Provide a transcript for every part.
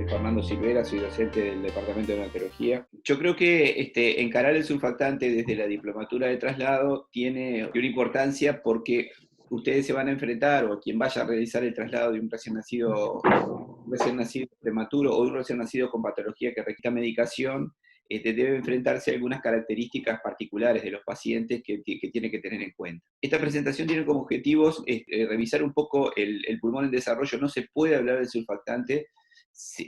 Fernando Silvera, soy docente del Departamento de Neonatología. Yo creo que encarar el surfactante desde la diplomatura de traslado tiene una importancia porque ustedes se van a enfrentar, o quien vaya a realizar el traslado de un recién nacido prematuro o un recién nacido con patología que requiera medicación, debe enfrentarse a algunas características particulares de los pacientes que tiene que tener en cuenta. Esta presentación tiene como objetivos revisar un poco el pulmón en desarrollo. No se puede hablar del surfactante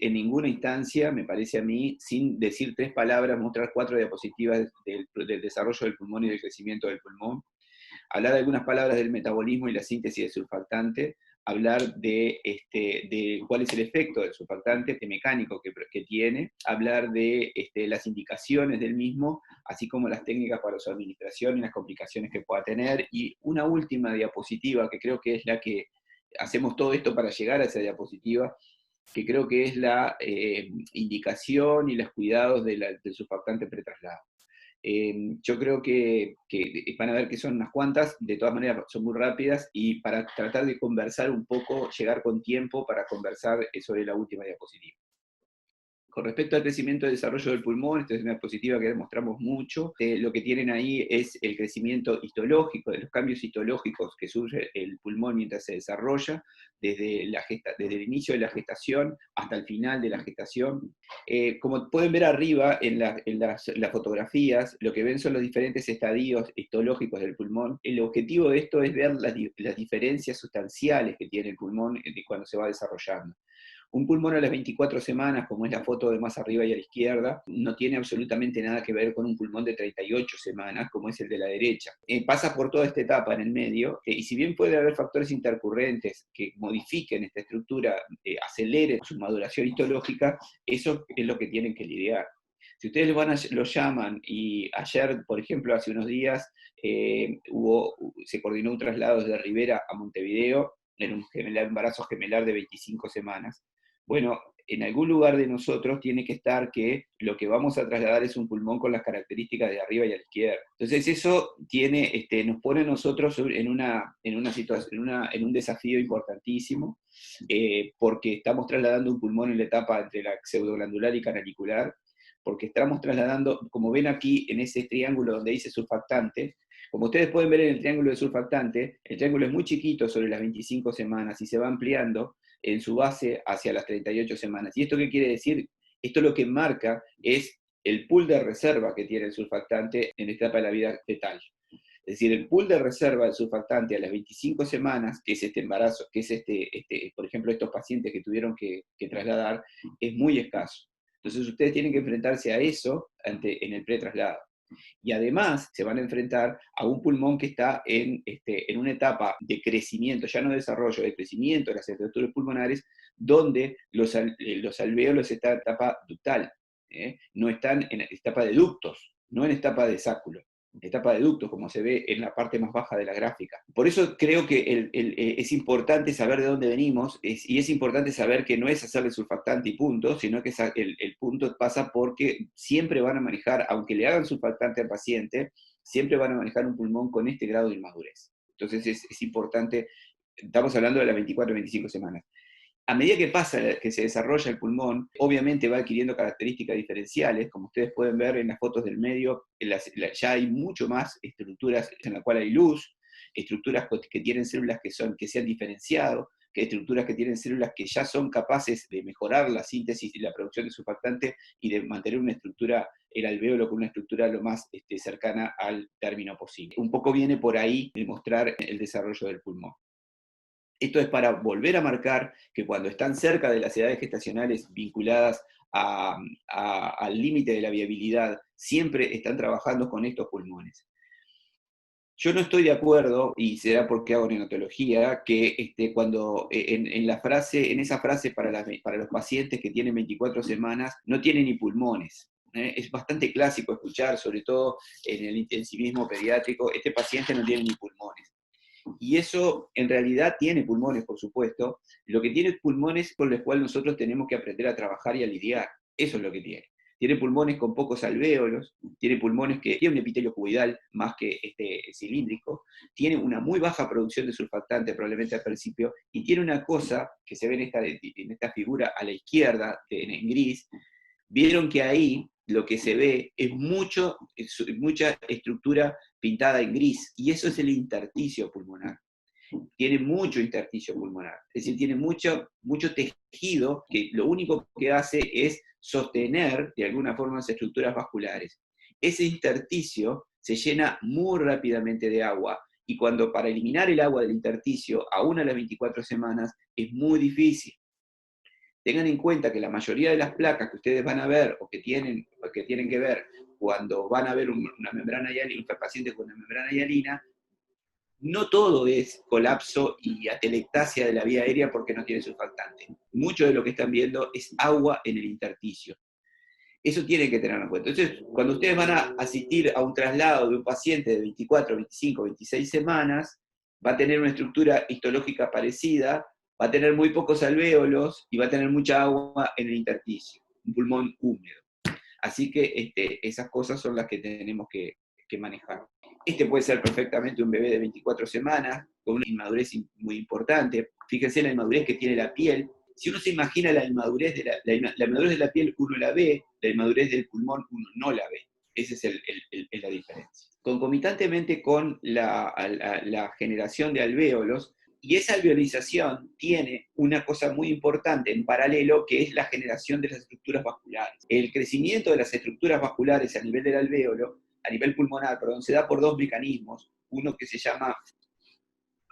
en ninguna instancia, me parece a mí, sin decir 3 palabras, mostrar 4 diapositivas del desarrollo del pulmón y del crecimiento del pulmón, hablar de algunas palabras del metabolismo y la síntesis del surfactante, hablar de cuál es el efecto del surfactante mecánico que tiene, hablar de las indicaciones del mismo, así como las técnicas para su administración y las complicaciones que pueda tener, y una última diapositiva, que creo que es la que hacemos todo esto para llegar a esa diapositiva, que creo que es la indicación y los cuidados del surfactante pretraslado. Yo creo que van a ver que son unas cuantas, de todas maneras son muy rápidas, y para tratar de conversar un poco, llegar con tiempo para conversar sobre la última diapositiva. Con respecto al crecimiento y desarrollo del pulmón, esta es una diapositiva que demostramos mucho. Lo que tienen ahí es el crecimiento histológico, de los cambios histológicos que sufre el pulmón mientras se desarrolla, desde el inicio de la gestación hasta el final de la gestación. Como pueden ver arriba en las fotografías, lo que ven son los diferentes estadios histológicos del pulmón. El objetivo de esto es ver las diferencias sustanciales que tiene el pulmón cuando se va desarrollando. Un pulmón a las 24 semanas, como es la foto de más arriba y a la izquierda, no tiene absolutamente nada que ver con un pulmón de 38 semanas, como es el de la derecha. Pasa por toda esta etapa en el medio, y si bien puede haber factores intercurrentes que modifiquen esta estructura, aceleren su maduración histológica, eso es lo que tienen que lidiar. Si ustedes lo llaman, y ayer, por ejemplo, hace unos días, se coordinó un traslado desde Rivera a Montevideo, en un embarazo gemelar de 25 semanas. Bueno, en algún lugar de nosotros tiene que estar que lo que vamos a trasladar es un pulmón con las características de arriba y a la izquierda. Entonces eso nos pone a nosotros en una situación, en un desafío importantísimo, porque estamos trasladando un pulmón en la etapa entre la pseudoglandular y canalicular, porque estamos trasladando, como ven aquí en ese triángulo donde dice surfactante, como ustedes pueden ver en el triángulo de surfactante, el triángulo es muy chiquito sobre las 25 semanas y se va ampliando en su base hacia las 38 semanas. ¿Y esto qué quiere decir? Esto lo que marca es el pool de reserva que tiene el surfactante en esta etapa de la vida fetal. Es decir, el pool de reserva del surfactante a las 25 semanas, que es este embarazo, que es por ejemplo, estos pacientes que tuvieron que trasladar, es muy escaso. Entonces ustedes tienen que enfrentarse a eso en el pretraslado. Y además se van a enfrentar a un pulmón que está en una etapa de crecimiento, ya no de desarrollo, de crecimiento de las estructuras pulmonares, donde los alvéolos están en etapa ductal, no están en etapa de ductos, no en etapa de sáculo, etapa de ductos, como se ve en la parte más baja de la gráfica. Por eso creo que es importante saber de dónde venimos, y es importante saber que no es hacerle surfactante y punto, sino que el punto pasa porque siempre van a manejar, aunque le hagan surfactante al paciente, siempre van a manejar un pulmón con este grado de inmadurez. Entonces es importante, estamos hablando de las 24 o 25 semanas. A medida que se desarrolla el pulmón, obviamente va adquiriendo características diferenciales, como ustedes pueden ver en las fotos del medio, ya hay mucho más estructuras en las cuales hay luz, estructuras que tienen células que se han diferenciado, que estructuras que tienen células que ya son capaces de mejorar la síntesis y la producción de surfactante y de mantener una estructura, el alvéolo con una estructura lo más cercana al término posible. Un poco viene por ahí demostrar el desarrollo del pulmón. Esto es para volver a marcar que cuando están cerca de las edades gestacionales vinculadas al límite de la viabilidad, siempre están trabajando con estos pulmones. Yo no estoy de acuerdo, y será porque hago neonatología, que cuando en esa frase para los pacientes que tienen 24 semanas no tienen ni pulmones. Es bastante clásico escuchar, sobre todo en el intensivismo pediátrico, este paciente no tiene ni pulmones. Y eso en realidad tiene pulmones, por supuesto. Lo que tiene pulmones con los cuales nosotros tenemos que aprender a trabajar y a lidiar. Eso es lo que tiene. tiene pulmones con pocos alvéolos, tiene pulmones que tiene un epitelio cuboidal más que cilíndrico, tiene una muy baja producción de surfactante probablemente al principio, y tiene una cosa que se ve en esta figura a la izquierda, en gris. Vieron que ahí lo que se ve es mucha estructura pintada en gris, y eso es el intersticio pulmonar. Tiene mucho intersticio pulmonar, es decir, tiene mucho tejido que lo único que hace es sostener de alguna forma las estructuras vasculares. Ese intersticio se llena muy rápidamente de agua, y cuando para eliminar el agua del intersticio, aún a las 24 semanas, es muy difícil. Tengan en cuenta que la mayoría de las placas que ustedes van a ver o que tienen que ver cuando van a ver una membrana hialina, un paciente con una membrana hialina, no todo es colapso y atelectasia de la vía aérea porque no tiene surfactante. Mucho de lo que están viendo es agua en el intersticio. Eso tienen que tenerlo en cuenta. Entonces, cuando ustedes van a asistir a un traslado de un paciente de 24, 25, 26 semanas, va a tener una estructura histológica parecida, va a tener muy pocos alvéolos y va a tener mucha agua en el intersticio, un pulmón húmedo. Así que esas cosas son las que tenemos que manejar. Este puede ser perfectamente un bebé de 24 semanas, con una inmadurez muy importante. Fíjense la inmadurez que tiene la piel. Si uno se imagina la inmadurez de la inmadurez de la piel, uno la ve, la inmadurez del pulmón uno no la ve. Esa es la diferencia. Concomitantemente con la generación de alvéolos, y esa alveolización tiene una cosa muy importante en paralelo, que es la generación de las estructuras vasculares. El crecimiento de las estructuras vasculares a nivel del alvéolo, a nivel pulmonar, perdón, se da por dos mecanismos. Uno que se llama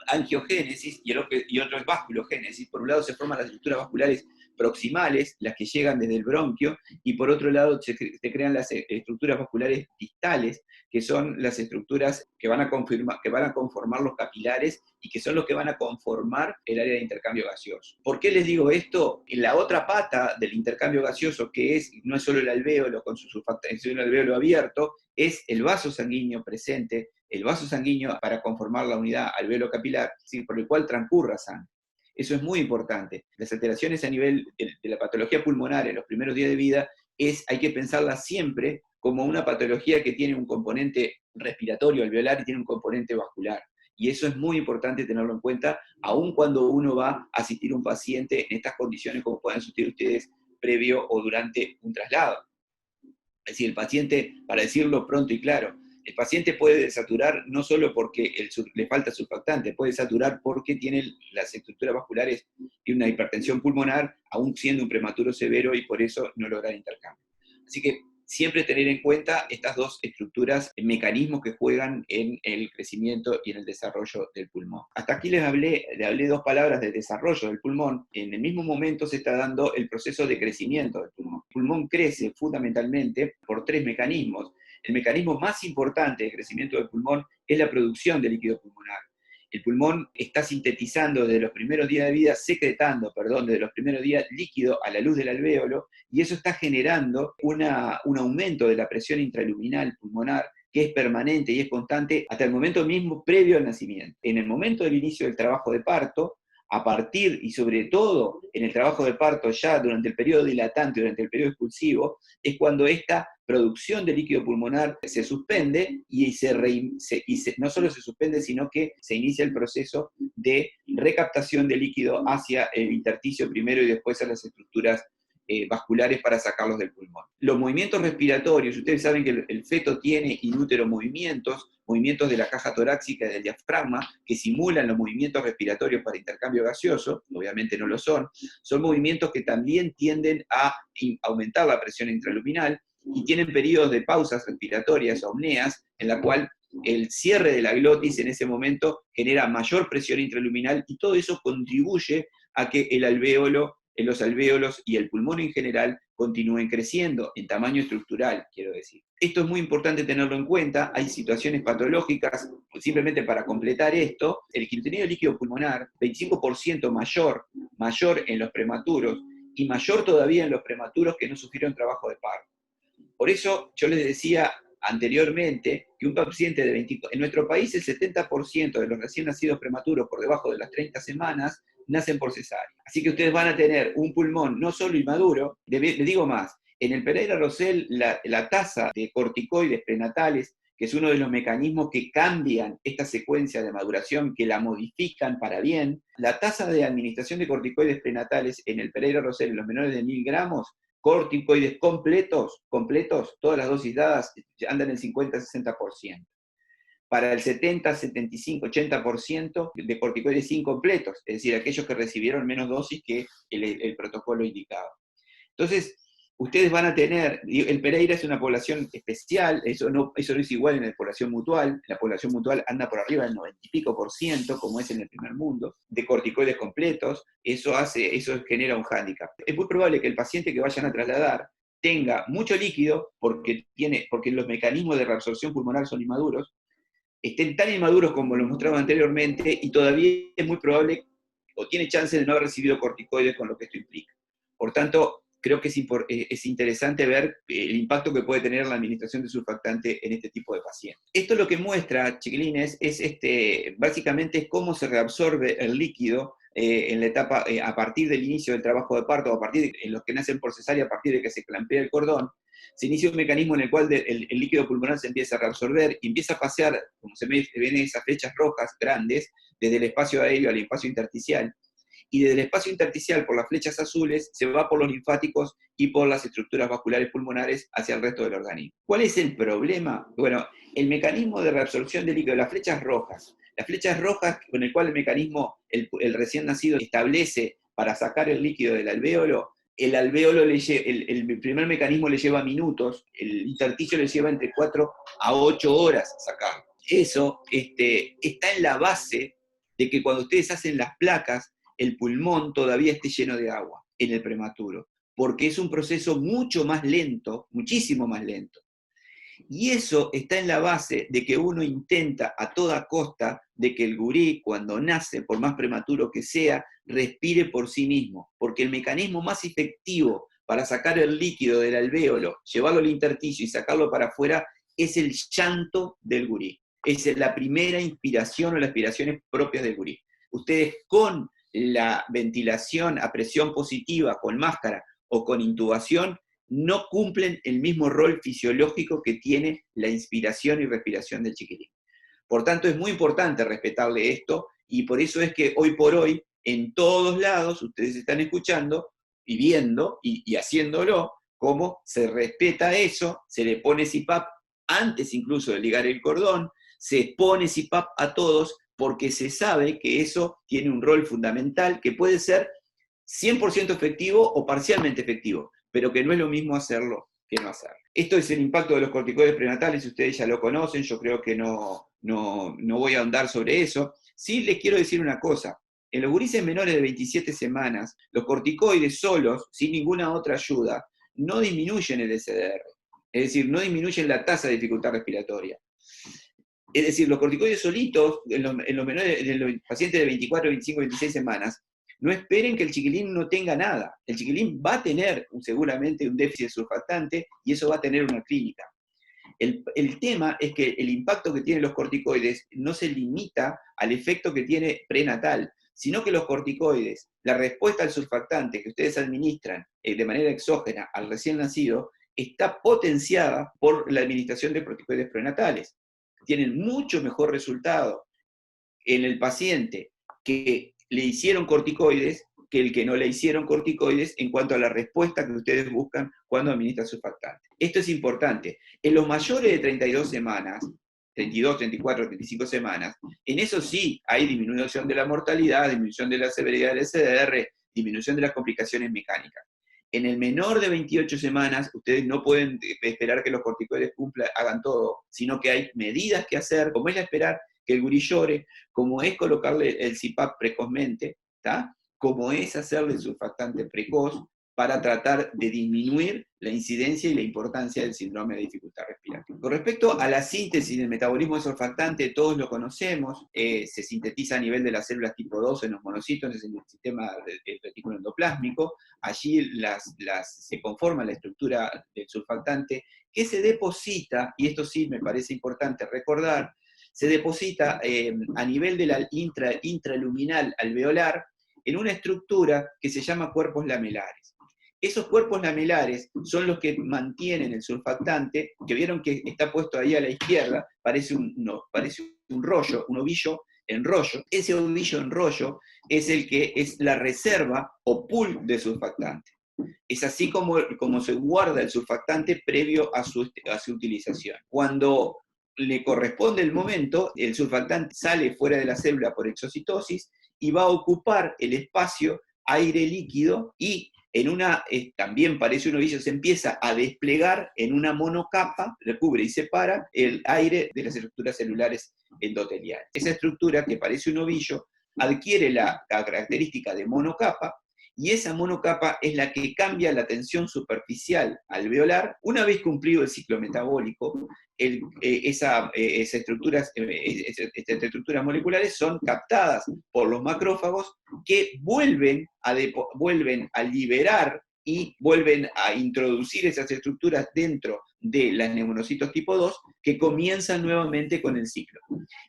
angiogénesis y otro es vasculogénesis. Por un lado se forman las estructuras vasculares proximales, las que llegan desde el bronquio, y por otro lado se crean las estructuras vasculares distales, que son las estructuras que van a conformar los capilares y que son los que van a conformar el área de intercambio gaseoso. ¿Por qué les digo esto? En la otra pata del intercambio gaseoso, que no es solo el alvéolo con su surfactante, el alvéolo abierto, es el vaso sanguíneo presente, el vaso sanguíneo para conformar la unidad alvéolo capilar, ¿sí?, por el cual transcurra sangre. Eso es muy importante. Las alteraciones a nivel de la patología pulmonar en los primeros días de vida hay que pensarla siempre como una patología que tiene un componente respiratorio alveolar y tiene un componente vascular. Y eso es muy importante tenerlo en cuenta, aun cuando uno va a asistir a un paciente en estas condiciones como pueden asistir ustedes previo o durante un traslado. Es decir, el paciente, para decirlo pronto y claro, el paciente puede desaturar no solo porque le falta surfactante, puede desaturar porque tiene las estructuras vasculares y una hipertensión pulmonar, aún siendo un prematuro severo, y por eso no logra intercambio. Así que siempre tener en cuenta estas dos estructuras, mecanismos que juegan en el crecimiento y en el desarrollo del pulmón. Hasta aquí les hablé 2 palabras del desarrollo del pulmón. En el mismo momento se está dando el proceso de crecimiento del pulmón. El pulmón crece fundamentalmente por 3 mecanismos. El mecanismo más importante de crecimiento del pulmón es la producción de líquido pulmonar. El pulmón está sintetizando desde los primeros días de vida, desde los primeros días líquido a la luz del alvéolo, y eso está generando un aumento de la presión intraluminal pulmonar, que es permanente y es constante hasta el momento mismo previo al nacimiento. En el momento del inicio del trabajo de parto, a partir y sobre todo en el trabajo de parto ya durante el periodo dilatante, durante el periodo expulsivo, es cuando esta producción de líquido pulmonar se suspende y no solo se suspende, sino que se inicia el proceso de recaptación de líquido hacia el intersticio primero y después a las estructuras vasculares para sacarlos del pulmón. Los movimientos respiratorios, ustedes saben que el feto tiene in útero movimientos de la caja torácica y del diafragma, que simulan los movimientos respiratorios para intercambio gaseoso, obviamente no lo son movimientos que también tienden a aumentar la presión intraluminal y tienen periodos de pausas respiratorias o apneas, en la cual el cierre de la glotis en ese momento genera mayor presión intraluminal, y todo eso contribuye a que los alvéolos y el pulmón en general continúen creciendo en tamaño estructural, quiero decir. Esto es muy importante tenerlo en cuenta. Hay situaciones patológicas, simplemente para completar esto, el contenido de líquido pulmonar, 25% mayor en los prematuros, y mayor todavía en los prematuros que no sufrieron trabajo de parto. Por eso yo les decía anteriormente que un paciente de 25, en nuestro país el 70% de los recién nacidos prematuros por debajo de las 30 semanas nacen por cesárea. Así que ustedes van a tener un pulmón no solo inmaduro, les digo más, En el Pereira-Rosell, la tasa de corticoides prenatales, que es uno de los mecanismos que cambian esta secuencia de maduración, que la modifican para bien, la tasa de administración de corticoides prenatales en el Pereira-Rosell, en los menores de 1000 gramos, corticoides completos, todas las dosis dadas, andan en el 50-60%. Para el 70, 75, 80% de corticoides incompletos, es decir, aquellos que recibieron menos dosis que el protocolo indicaba. Entonces, ustedes van a tener, el Pereira es una población especial, eso no es igual en la población mutual. La población mutual anda por arriba del 90 y pico por ciento, como es en el primer mundo, de corticoides completos. Eso genera un hándicap. Es muy probable que el paciente que vayan a trasladar tenga mucho líquido, porque los mecanismos de reabsorción pulmonar son inmaduros, estén tan inmaduros como lo mostraba anteriormente, y todavía es muy probable, o tiene chance de no haber recibido corticoides, con lo que esto implica. Por tanto, creo que es interesante ver el impacto que puede tener la administración de surfactante en este tipo de pacientes. Esto lo que muestra, chiquilines, básicamente es cómo se reabsorbe el líquido en la etapa, a partir del inicio del trabajo de parto, en los que nacen por cesárea, a partir de que se clampea el cordón. Se inicia un mecanismo en el cual el líquido pulmonar se empieza a reabsorber y empieza a pasear, como se ven esas flechas rojas grandes, desde el espacio aéreo al espacio intersticial. Y desde el espacio intersticial, por las flechas azules, se va por los linfáticos y por las estructuras vasculares pulmonares hacia el resto del organismo. ¿Cuál es el problema? Bueno, el mecanismo de reabsorción de líquido, las flechas rojas con el cual el mecanismo, el recién nacido establece para sacar el líquido del alvéolo, el primer mecanismo le lleva minutos, el intersticio le lleva entre 4 a 8 horas sacarlo. Eso está en la base de que cuando ustedes hacen las placas, el pulmón todavía esté lleno de agua en el prematuro, porque es un proceso mucho más lento, muchísimo más lento. Y eso está en la base de que uno intenta a toda costa de que el gurí, cuando nace, por más prematuro que sea, respire por sí mismo, porque el mecanismo más efectivo para sacar el líquido del alvéolo, llevarlo al intersticio y sacarlo para afuera, es el llanto del gurí. Es la primera inspiración o las aspiraciones propias del gurí. Ustedes con la ventilación a presión positiva, con máscara o con intubación, no cumplen el mismo rol fisiológico que tiene la inspiración y respiración del chiquilín. Por tanto, es muy importante respetarle esto, y por eso es que hoy por hoy, en todos lados, ustedes están escuchando y viendo y haciéndolo, cómo se respeta eso, se le pone CPAP antes incluso de ligar el cordón, se pone CPAP a todos, porque se sabe que eso tiene un rol fundamental que puede ser 100% efectivo o parcialmente efectivo, pero que no es lo mismo hacerlo que no hacerlo. Esto es el impacto de los corticoides prenatales, ustedes ya lo conocen, yo creo que no voy a ahondar sobre eso. Sí les quiero decir una cosa: en los gurises menores de 27 semanas, los corticoides solos, sin ninguna otra ayuda, no disminuyen el SDR, es decir, no disminuyen la tasa de dificultad respiratoria. Es decir, los corticoides solitos, en los pacientes de 24, 25, 26 semanas, no esperen que el chiquilín no tenga nada. El chiquilín va a tener seguramente un déficit surfactante, y eso va a tener una clínica. El tema es que el impacto que tienen los corticoides no se limita al efecto que tiene prenatal, sino que los corticoides, la respuesta al surfactante que ustedes administran de manera exógena al recién nacido, está potenciada por la administración de corticoides prenatales. Tienen mucho mejor resultado en el paciente que le hicieron corticoides que el que no le hicieron corticoides, en cuanto a la respuesta que ustedes buscan cuando administran surfactante. Esto es importante. En los mayores de 32 semanas, 32, 34, 35 semanas, en eso sí hay disminución de la mortalidad, disminución de la severidad del SDR, disminución de las complicaciones mecánicas. En el menor de 28 semanas, ustedes no pueden esperar que los corticoides hagan todo, sino que hay medidas que hacer, como es esperar que el gurí llore, como es colocarle el CPAP precozmente, ¿tá? Como es hacerle el surfactante precoz, para tratar de disminuir la incidencia y la importancia del síndrome de dificultad respiratoria. Con respecto a la síntesis del metabolismo del surfactante, todos lo conocemos, se sintetiza a nivel de las células tipo 2 en los monocitos, en el sistema del retículo endoplásmico. Allí se conforma la estructura del surfactante, que se deposita, y esto sí me parece importante recordar, se deposita a nivel de la intraluminal alveolar, en una estructura que se llama cuerpos lamelares. Esos cuerpos lamelares son los que mantienen el surfactante, que vieron que está puesto ahí a la izquierda, parece parece un rollo, un ovillo en rollo. Ese ovillo en rollo es el que es la reserva o pool de surfactante. Es así como se guarda el surfactante previo a su utilización. Cuando le corresponde el momento, el surfactante sale fuera de la célula por exocitosis y va a ocupar el espacio aire líquido y también parece un ovillo, se empieza a desplegar en una monocapa, recubre y separa el aire de las estructuras celulares endoteliales. Esa estructura, que parece un ovillo, adquiere la característica de monocapa, y esa monocapa es la que cambia la tensión superficial alveolar. Una vez cumplido el ciclo metabólico, esas estructuras moleculares son captadas por los macrófagos, que vuelven a liberar y vuelven a introducir esas estructuras dentro de las neumonocitos tipo 2, que comienzan nuevamente con el ciclo.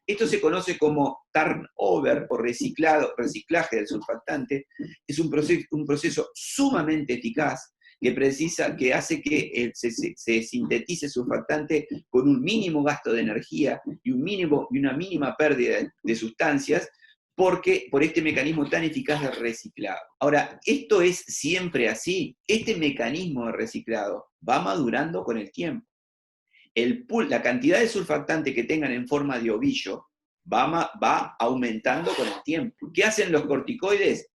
Esto se conoce como turnover o reciclaje del surfactante. Es un proceso sumamente eficaz que hace que se sintetice surfactante con un mínimo gasto de energía y una mínima pérdida de sustancias, por este mecanismo tan eficaz de reciclado. Ahora, ¿esto es siempre así? Este mecanismo de reciclado va madurando con el tiempo. La cantidad de surfactante que tengan en forma de ovillo va aumentando con el tiempo. ¿Qué hacen los corticoides?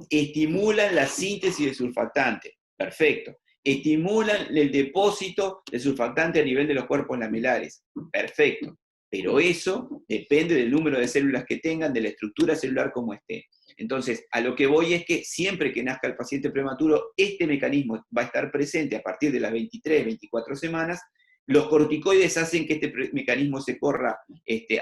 Estimulan la síntesis de surfactante. Perfecto. Estimulan el depósito de surfactante a nivel de los cuerpos lamelares. Perfecto. Pero eso depende del número de células que tengan, de la estructura celular como esté. Entonces, a lo que voy es que siempre que nazca el paciente prematuro, este mecanismo va a estar presente a partir de las 23, 24 semanas. Los corticoides hacen que este mecanismo se corra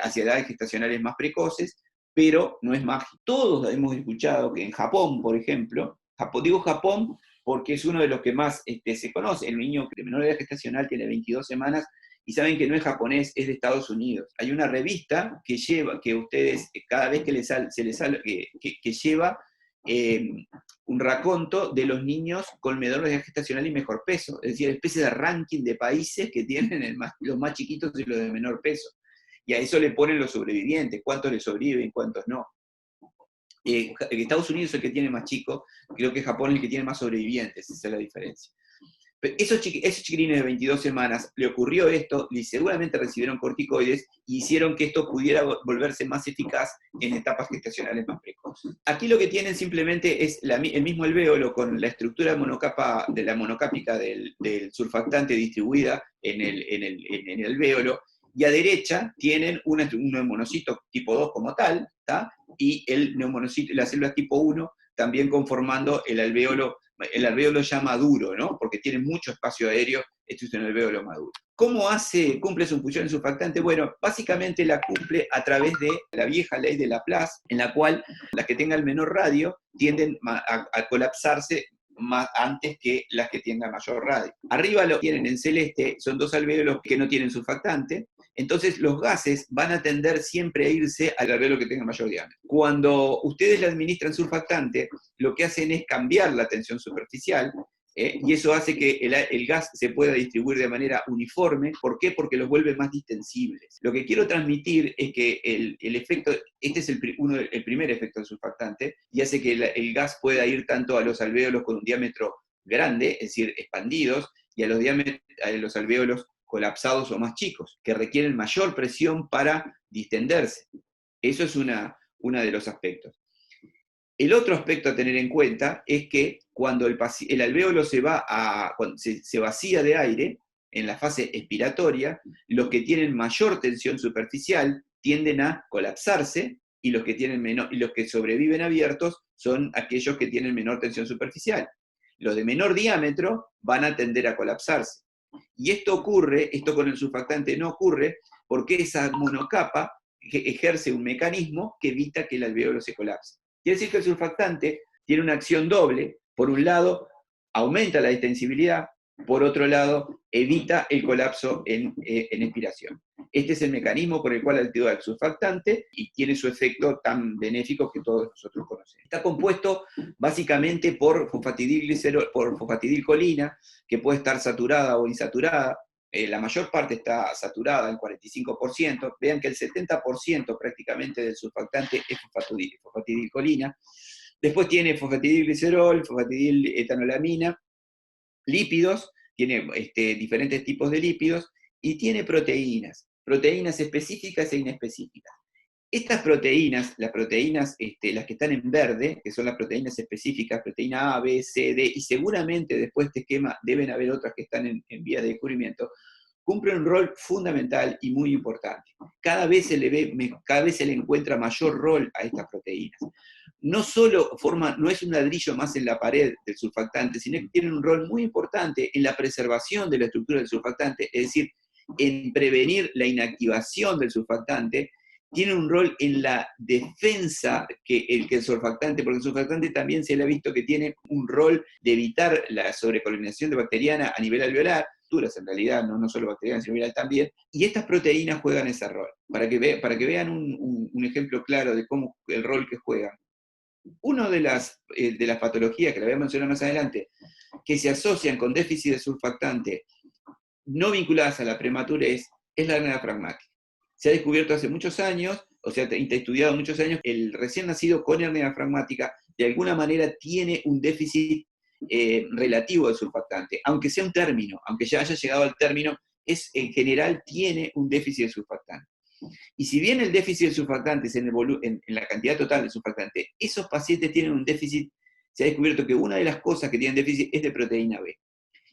hacia edades gestacionales más precoces, pero no es mágico. Todos hemos escuchado que en Japón, por ejemplo, digo Japón porque es uno de los que más se conoce. El niño de menor edad gestacional tiene 22 semanas, y saben que no es japonés, es de Estados Unidos. Hay una revista que ustedes, cada vez que que lleva un raconto de los niños con menor edad gestacional y mejor peso, es decir, especie de ranking de países que tienen los más chiquitos y los de menor peso. Y a eso le ponen los sobrevivientes, cuántos le sobreviven, cuántos no. Estados Unidos es el que tiene más chicos, creo que Japón es el que tiene más sobrevivientes, esa es la diferencia. Pero esos chiquilines de 22 semanas le ocurrió esto, y seguramente recibieron corticoides, y hicieron que esto pudiera volverse más eficaz en etapas gestacionales más precoces. Aquí lo que tienen simplemente es el mismo alvéolo con la estructura de la monocápica del surfactante distribuida en el alvéolo, y a derecha tienen un neumonocito tipo 2 como tal, ¿tá? Y la célula tipo 1 también conformando el alvéolo ya maduro, ¿no? Porque tiene mucho espacio aéreo, esto es un alvéolo maduro. ¿Cómo cumple su función en surfactante? Bueno, básicamente la cumple a través de la vieja ley de Laplace, en la cual las que tengan menor radio tienden a colapsarse más antes que las que tengan mayor radio. Arriba lo tienen en celeste, son dos alvéolos que no tienen surfactante. Entonces los gases van a tender siempre a irse al alvéolo que tenga mayor diámetro. Cuando ustedes le administran surfactante, lo que hacen es cambiar la tensión superficial, y eso hace que el gas se pueda distribuir de manera uniforme. ¿Por qué? Porque los vuelve más distensibles. Lo que quiero transmitir es que el efecto, este es el primer efecto del surfactante, y hace que el gas pueda ir tanto a los alvéolos con un diámetro grande, es decir, expandidos, y a los alvéolos colapsados o más chicos, que requieren mayor presión para distenderse. Eso es uno de los aspectos. El otro aspecto a tener en cuenta es que cuando el alvéolo cuando se vacía de aire, en la fase expiratoria, los que tienen mayor tensión superficial tienden a colapsarse, y los que sobreviven abiertos son aquellos que tienen menor tensión superficial. Los de menor diámetro van a tender a colapsarse. Y esto con el surfactante no ocurre, porque esa monocapa ejerce un mecanismo que evita que el alvéolo se colapse. Quiere decir que el surfactante tiene una acción doble. Por un lado, aumenta la distensibilidad, por otro lado, evita el colapso en expiración. Este es el mecanismo por el cual actúa el surfactante y tiene su efecto tan benéfico que todos nosotros conocemos. Está compuesto básicamente por fosfatidilcolina, que puede estar saturada o insaturada. La mayor parte está saturada, el 45%. Vean que el 70% prácticamente del surfactante es fosfatidilcolina. Después tiene fosfatidilglicerol, fosfatidiletanolamina, lípidos, tiene diferentes tipos de lípidos, y tiene proteínas específicas e inespecíficas. Estas proteínas, las proteínas, las que están en verde, que son las proteínas específicas, proteína A, B, C, D, y seguramente después de este esquema deben haber otras que están en vías de descubrimiento, cumplen un rol fundamental y muy importante. Cada vez se le encuentra mayor rol a estas proteínas. No solo no es un ladrillo más en la pared del surfactante, sino que tienen un rol muy importante en la preservación de la estructura del surfactante, es decir, en prevenir la inactivación del surfactante. Tiene un rol en la defensa que el surfactante, porque el surfactante también se le ha visto que tiene un rol de evitar la sobrecolonización de bacteriana a nivel alveolar, en realidad, no solo bacterianas, sino viral también, y estas proteínas juegan ese rol. Para que vean un ejemplo claro de cómo el rol que juegan. Una de las patologías que la voy a mencionar más adelante, que se asocian con déficit de surfactante no vinculadas a la prematurez, es la hernia diafragmática. Se ha descubierto hace muchos años, o sea, estudiado muchos años, el recién nacido con hernia diafragmática de alguna manera tiene un déficit relativo de surfactante, aunque sea un término, aunque ya haya llegado al término, en general tiene un déficit de surfactante. Y si bien el déficit de surfactante es en la cantidad total de surfactante, esos pacientes tienen un déficit. Se ha descubierto que una de las cosas que tienen déficit es de proteína B.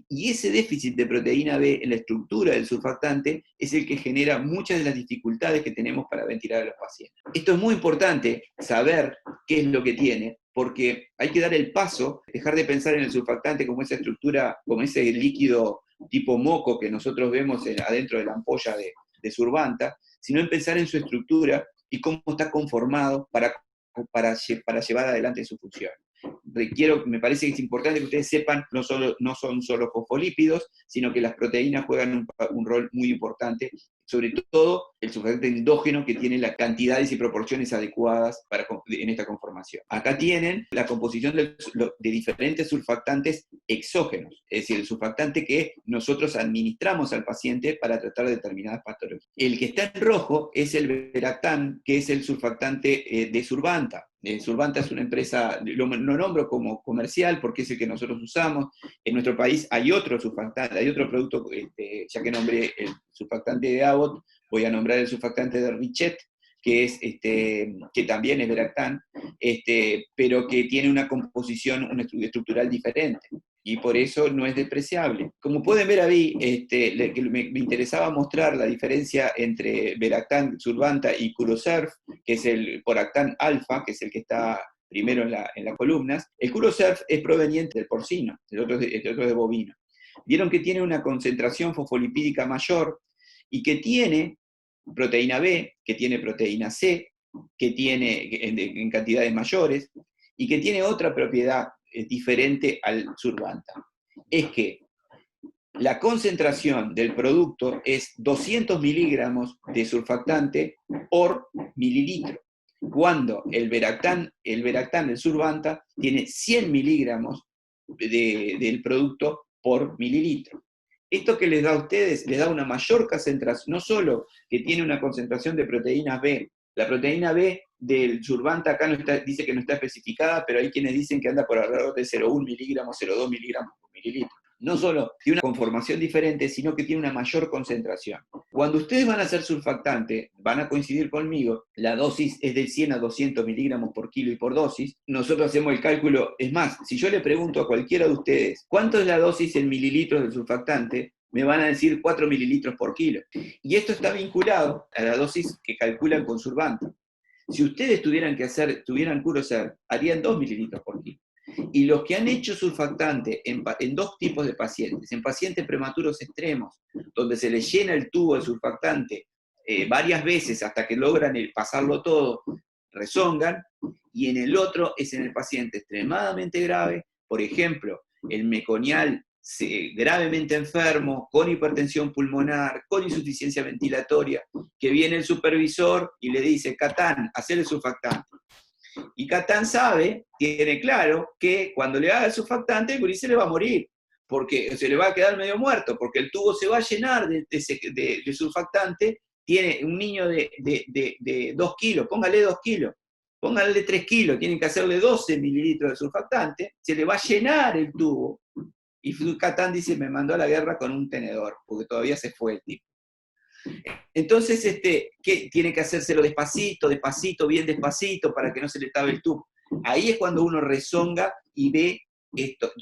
Y ese déficit de proteína B en la estructura del surfactante es el que genera muchas de las dificultades que tenemos para ventilar a los pacientes. Esto es muy importante, saber qué es lo que tiene, porque hay que dar el paso, dejar de pensar en el surfactante como esa estructura, como ese líquido tipo moco que nosotros vemos adentro de la ampolla de Survanta, sino en pensar en su estructura y cómo está conformado para llevar adelante su función. Me parece que es importante que ustedes sepan, no son solo fosfolípidos, sino que las proteínas juegan un rol muy importante, sobre todo el surfactante endógeno que tiene las cantidades y proporciones adecuadas en esta conformación. Acá tienen la composición de diferentes surfactantes exógenos, es decir, el surfactante que nosotros administramos al paciente para tratar determinadas patologías. El que está en rojo es el Veractan, que es el surfactante de Survanta. Survanta es una empresa, lo nombro como comercial porque es el que nosotros usamos. En nuestro país hay otro surfactante, hay otro producto, ya que nombré el surfactante de Abbott, voy a nombrar el surfactante de Richet, que también es Veractan, pero que tiene una composición estructural diferente. Y por eso no es despreciable. Como pueden ver ahí, me interesaba mostrar la diferencia entre Veractan, Survanta y Curosurf, que es el Poractan alfa, que es el que está primero en las columnas. El Curosurf es proveniente del porcino, el otro es de bovino. Vieron que tiene una concentración fosfolipídica mayor y que tiene proteína B, que tiene proteína C, que tiene en cantidades mayores, y que tiene otra propiedad diferente al Survanta. Es que la concentración del producto es 200 miligramos de surfactante por mililitro, cuando el Veractan del Survanta tiene 100 miligramos del producto por mililitro. Esto que les da a ustedes, les da una mayor concentración, no solo que tiene una concentración de proteínas B, la proteína B del Survanta acá dice que no está especificada, pero hay quienes dicen que anda por alrededor de 0,1 miligramos, 0,2 miligramos por mililitro. No solo tiene una conformación diferente, sino que tiene una mayor concentración. Cuando ustedes van a hacer surfactante, van a coincidir conmigo, la dosis es de 100 a 200 miligramos por kilo y por dosis. Nosotros hacemos el cálculo, es más, si yo le pregunto a cualquiera de ustedes, ¿cuánto es la dosis en mililitros del surfactante? Me van a decir 4 mililitros por kilo. Y esto está vinculado a la dosis que calculan con Survanta. Si ustedes tuvieran Curosurf, harían 2 mililitros por kilo. Y los que han hecho surfactante en dos tipos de pacientes, en pacientes prematuros extremos, donde se les llena el tubo de surfactante varias veces hasta que logran pasarlo todo, rezongan, y en el otro es en el paciente extremadamente grave, por ejemplo, el meconial gravemente enfermo, con hipertensión pulmonar, con insuficiencia ventilatoria, que viene el supervisor y le dice, Catán, hacele el surfactante. Y Catán sabe, tiene claro, que cuando le haga el surfactante, el gurí se le va a morir, porque se le va a quedar medio muerto, porque el tubo se va a llenar de surfactante. Tiene un niño de 2 kilos, póngale 2 kilos, póngale 3 kilos, tienen que hacerle 12 mililitros de surfactante, se le va a llenar el tubo. Y Catán dice, me mandó a la guerra con un tenedor, porque todavía se fue el tipo. Entonces, ¿qué? Tiene que hacérselo despacito, despacito, bien despacito, para que no se le tabe el tubo. Ahí es cuando uno rezonga y ve esto.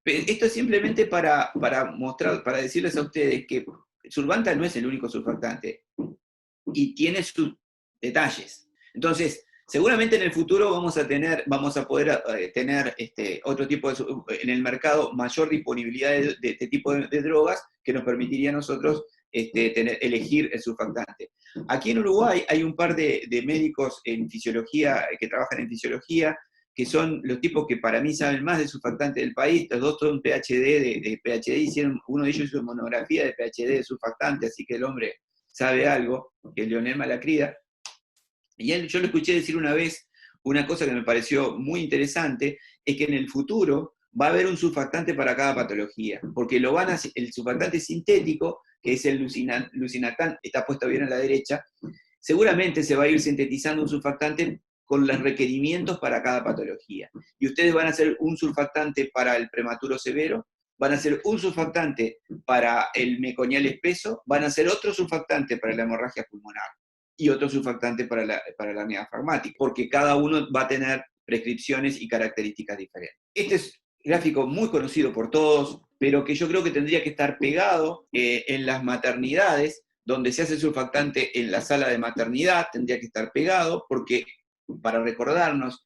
Esto es simplemente para mostrar, para decirles a ustedes que Survanta no es el único surfactante y tiene sus detalles. Entonces, seguramente en el futuro vamos a poder tener otro tipo en el mercado mayor disponibilidad de este tipo de drogas que nos permitiría a nosotros elegir el surfactante. Aquí en Uruguay hay un par de médicos en fisiología, que trabajan en fisiología, que son los tipos que para mí saben más de surfactante del país. Los dos son PhD, de PhD, uno de ellos hizo monografía de PhD de surfactante, así que el hombre sabe algo, que es Leonel Malacrida. Y yo lo escuché decir una vez, una cosa que me pareció muy interesante, es que en el futuro va a haber un surfactante para cada patología, porque el surfactante sintético, que es el Lucinatán, está puesto bien a la derecha, seguramente se va a ir sintetizando un surfactante con los requerimientos para cada patología. Y ustedes van a hacer un surfactante para el prematuro severo, van a hacer un surfactante para el meconial espeso, van a hacer otro surfactante para la hemorragia pulmonar y otro surfactante para la hernia diafragmática, porque cada uno va a tener prescripciones y características diferentes. Este es un gráfico muy conocido por todos, pero que yo creo que tendría que estar pegado en las maternidades, donde se hace surfactante en la sala de maternidad, tendría que estar pegado, porque para recordarnos,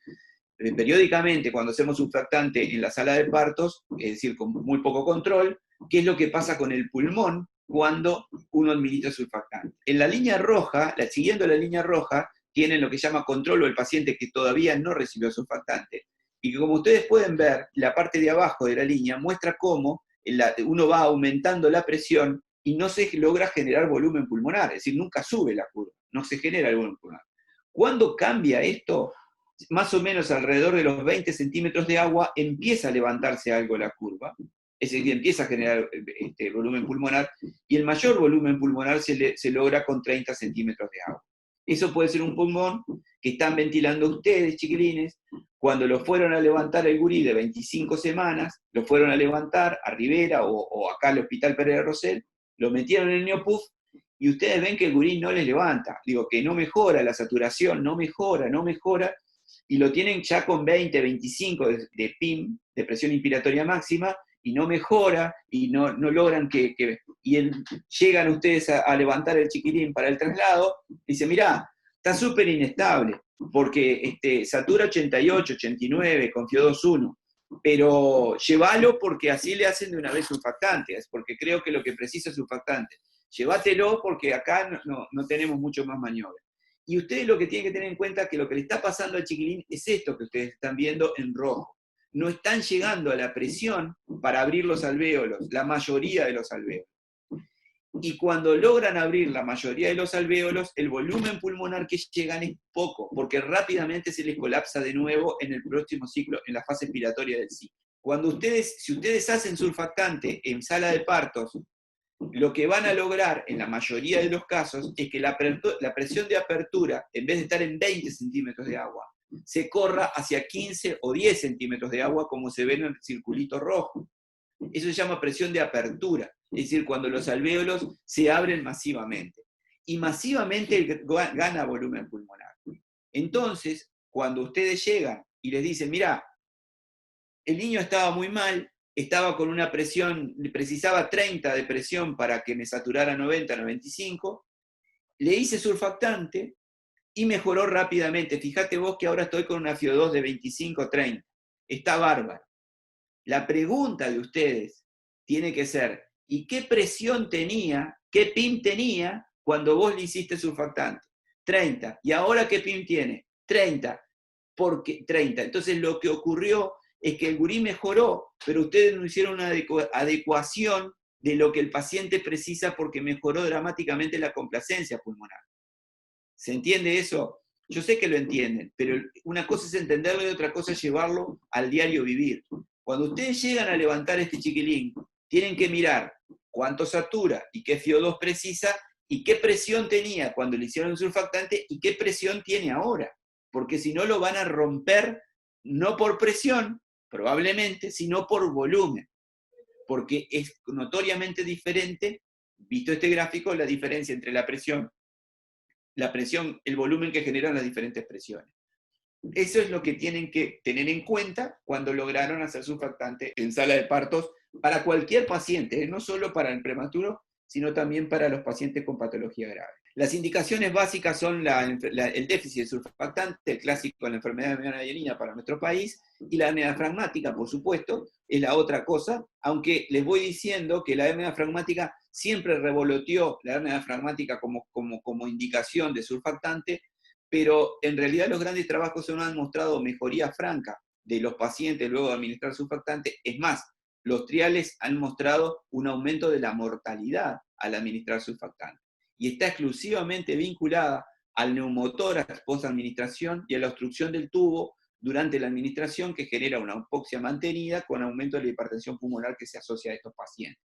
periódicamente cuando hacemos surfactante en la sala de partos, es decir, con muy poco control, qué es lo que pasa con el pulmón cuando uno administra surfactante. En la línea roja, siguiendo la línea roja, tienen lo que se llama control o el paciente que todavía no recibió surfactante. Y que como ustedes pueden ver, la parte de abajo de la línea muestra cómo uno va aumentando la presión y no se logra generar volumen pulmonar, es decir, nunca sube la curva, no se genera el volumen pulmonar. ¿Cuándo cambia esto? Más o menos alrededor de los 20 centímetros de agua empieza a levantarse algo la curva, es decir, empieza a generar volumen pulmonar, y el mayor volumen pulmonar se logra con 30 centímetros de agua. Eso puede ser un pulmón que están ventilando ustedes, chiquilines, cuando lo fueron a levantar el gurí de 25 semanas, lo fueron a levantar a Rivera o acá al Hospital Pérez de Rosell, lo metieron en el neopuff, y ustedes ven que el gurí no les levanta, digo, que no mejora la saturación, no mejora, y lo tienen ya con 20, 25 de PIM, de presión inspiratoria máxima, y no mejora, y no logran llegan ustedes a levantar el chiquilín para el traslado, y dice, mirá, está súper inestable, porque satura 88, 89, con FiO2 1, pero llévalo porque así le hacen de una vez surfactante, porque creo que lo que precisa es surfactante. Llévatelo porque acá no tenemos mucho más maniobra. Y ustedes lo que tienen que tener en cuenta es que lo que le está pasando al chiquilín es esto que ustedes están viendo en rojo. No están llegando a la presión para abrir los alvéolos, la mayoría de los alvéolos. Y cuando logran abrir la mayoría de los alvéolos, el volumen pulmonar que llegan es poco, porque rápidamente se les colapsa de nuevo en el próximo ciclo, en la fase expiratoria del ciclo. Si ustedes hacen surfactante en sala de partos, lo que van a lograr en la mayoría de los casos es que la presión de apertura, en vez de estar en 20 centímetros de agua, se corra hacia 15 o 10 centímetros de agua, como se ve en el circulito rojo. Eso se llama presión de apertura, es decir, cuando los alvéolos se abren masivamente. Y masivamente gana volumen pulmonar. Entonces, cuando ustedes llegan y les dicen, mirá, el niño estaba muy mal, estaba con una presión, precisaba 30 de presión para que me saturara 90, 95, le hice surfactante y mejoró rápidamente. Fíjate vos que ahora estoy con una FiO2 de 25, 30. Está bárbaro. La pregunta de ustedes tiene que ser, ¿y qué presión tenía, qué PIM tenía cuando vos le hiciste surfactante? 30. ¿Y ahora qué PIM tiene? 30. ¿Por qué 30? Entonces lo que ocurrió es que el gurí mejoró, pero ustedes no hicieron una adecuación de lo que el paciente precisa porque mejoró dramáticamente la complacencia pulmonar. ¿Se entiende eso? Yo sé que lo entienden, pero una cosa es entenderlo y otra cosa es llevarlo al diario vivir. Cuando ustedes llegan a levantar este chiquilín, tienen que mirar cuánto satura y qué FiO2 precisa y qué presión tenía cuando le hicieron el surfactante y qué presión tiene ahora. Porque si no lo van a romper, no por presión, probablemente, sino por volumen. Porque es notoriamente diferente, visto este gráfico, la diferencia entre la presión, el volumen que generan las diferentes presiones. Eso es lo que tienen que tener en cuenta cuando lograron hacer surfactante en sala de partos para cualquier paciente, no solo para el prematuro, sino también para los pacientes con patología grave. Las indicaciones básicas son el déficit de surfactante, el clásico de la enfermedad de Mena para nuestro país, y la hernia diafragmática, por supuesto, es la otra cosa, aunque les voy diciendo que la hernia diafragmática siempre revoloteó la hernia diafragmática como indicación de surfactante, pero en realidad los grandes trabajos no han mostrado mejoría franca de los pacientes luego de administrar surfactante. Es más, los triales han mostrado un aumento de la mortalidad al administrar surfactante. Y está exclusivamente vinculada al neumotórax post-administración y a la obstrucción del tubo durante la administración, que genera una hipoxia mantenida con aumento de la hipertensión pulmonar que se asocia a estos pacientes.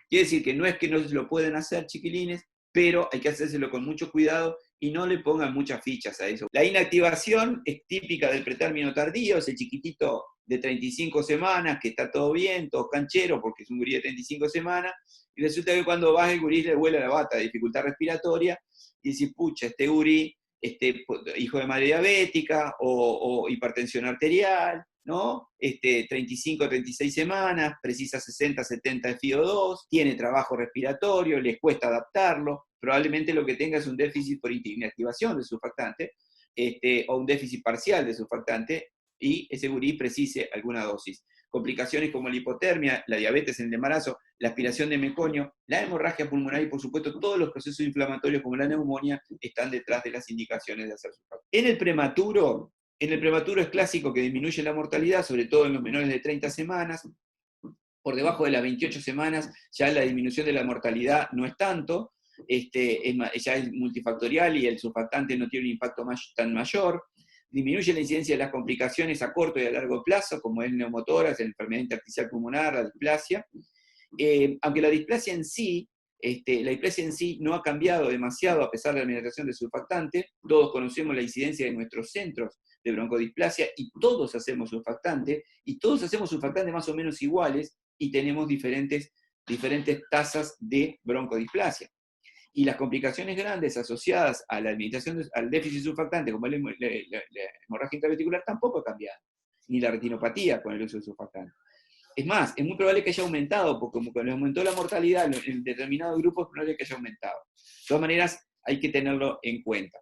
Quiere decir que no es que no se lo pueden hacer, chiquilines, pero hay que hacérselo con mucho cuidado y no le pongan muchas fichas a eso. La inactivación es típica del pretérmino tardío, es el chiquitito de 35 semanas, que está todo bien, todo canchero, porque es un gurí de 35 semanas, y resulta que cuando baja el gurí le vuela la bata de dificultad respiratoria, y dice, pucha, este gurí, hijo de madre diabética, o hipertensión arterial, ¿no? 35, 36 semanas, precisa 60, 70 de FiO2, tiene trabajo respiratorio, les cuesta adaptarlo, probablemente lo que tenga es un déficit por inactivación de surfactante, o un déficit parcial de surfactante, y ese gurí precise alguna dosis. Complicaciones como la hipotermia, la diabetes en el embarazo, la aspiración de meconio, la hemorragia pulmonar y por supuesto todos los procesos inflamatorios como la neumonía están detrás de las indicaciones de hacer surfactante. En el prematuro es clásico que disminuye la mortalidad, sobre todo en los menores de 30 semanas. Por debajo de las 28 semanas ya la disminución de la mortalidad no es tanto, ya es multifactorial y el surfactante no tiene un impacto tan mayor. Disminuye la incidencia de las complicaciones a corto y a largo plazo, como el neumotórax, la enfermedad intersticial pulmonar, la displasia. Aunque la displasia en sí no ha cambiado demasiado a pesar de la administración de surfactante. Todos conocemos la incidencia de nuestros centros de broncodisplasia y todos hacemos surfactante más o menos iguales y tenemos diferentes tasas de broncodisplasia. Y las complicaciones grandes asociadas a la administración al déficit surfactante, como la hemorragia intravesicular, tampoco ha cambiado, ni la retinopatía con el uso de surfactante. Es más, es muy probable que haya aumentado, porque como le aumentó la mortalidad en determinados grupos, es probable que haya aumentado. De todas maneras, hay que tenerlo en cuenta.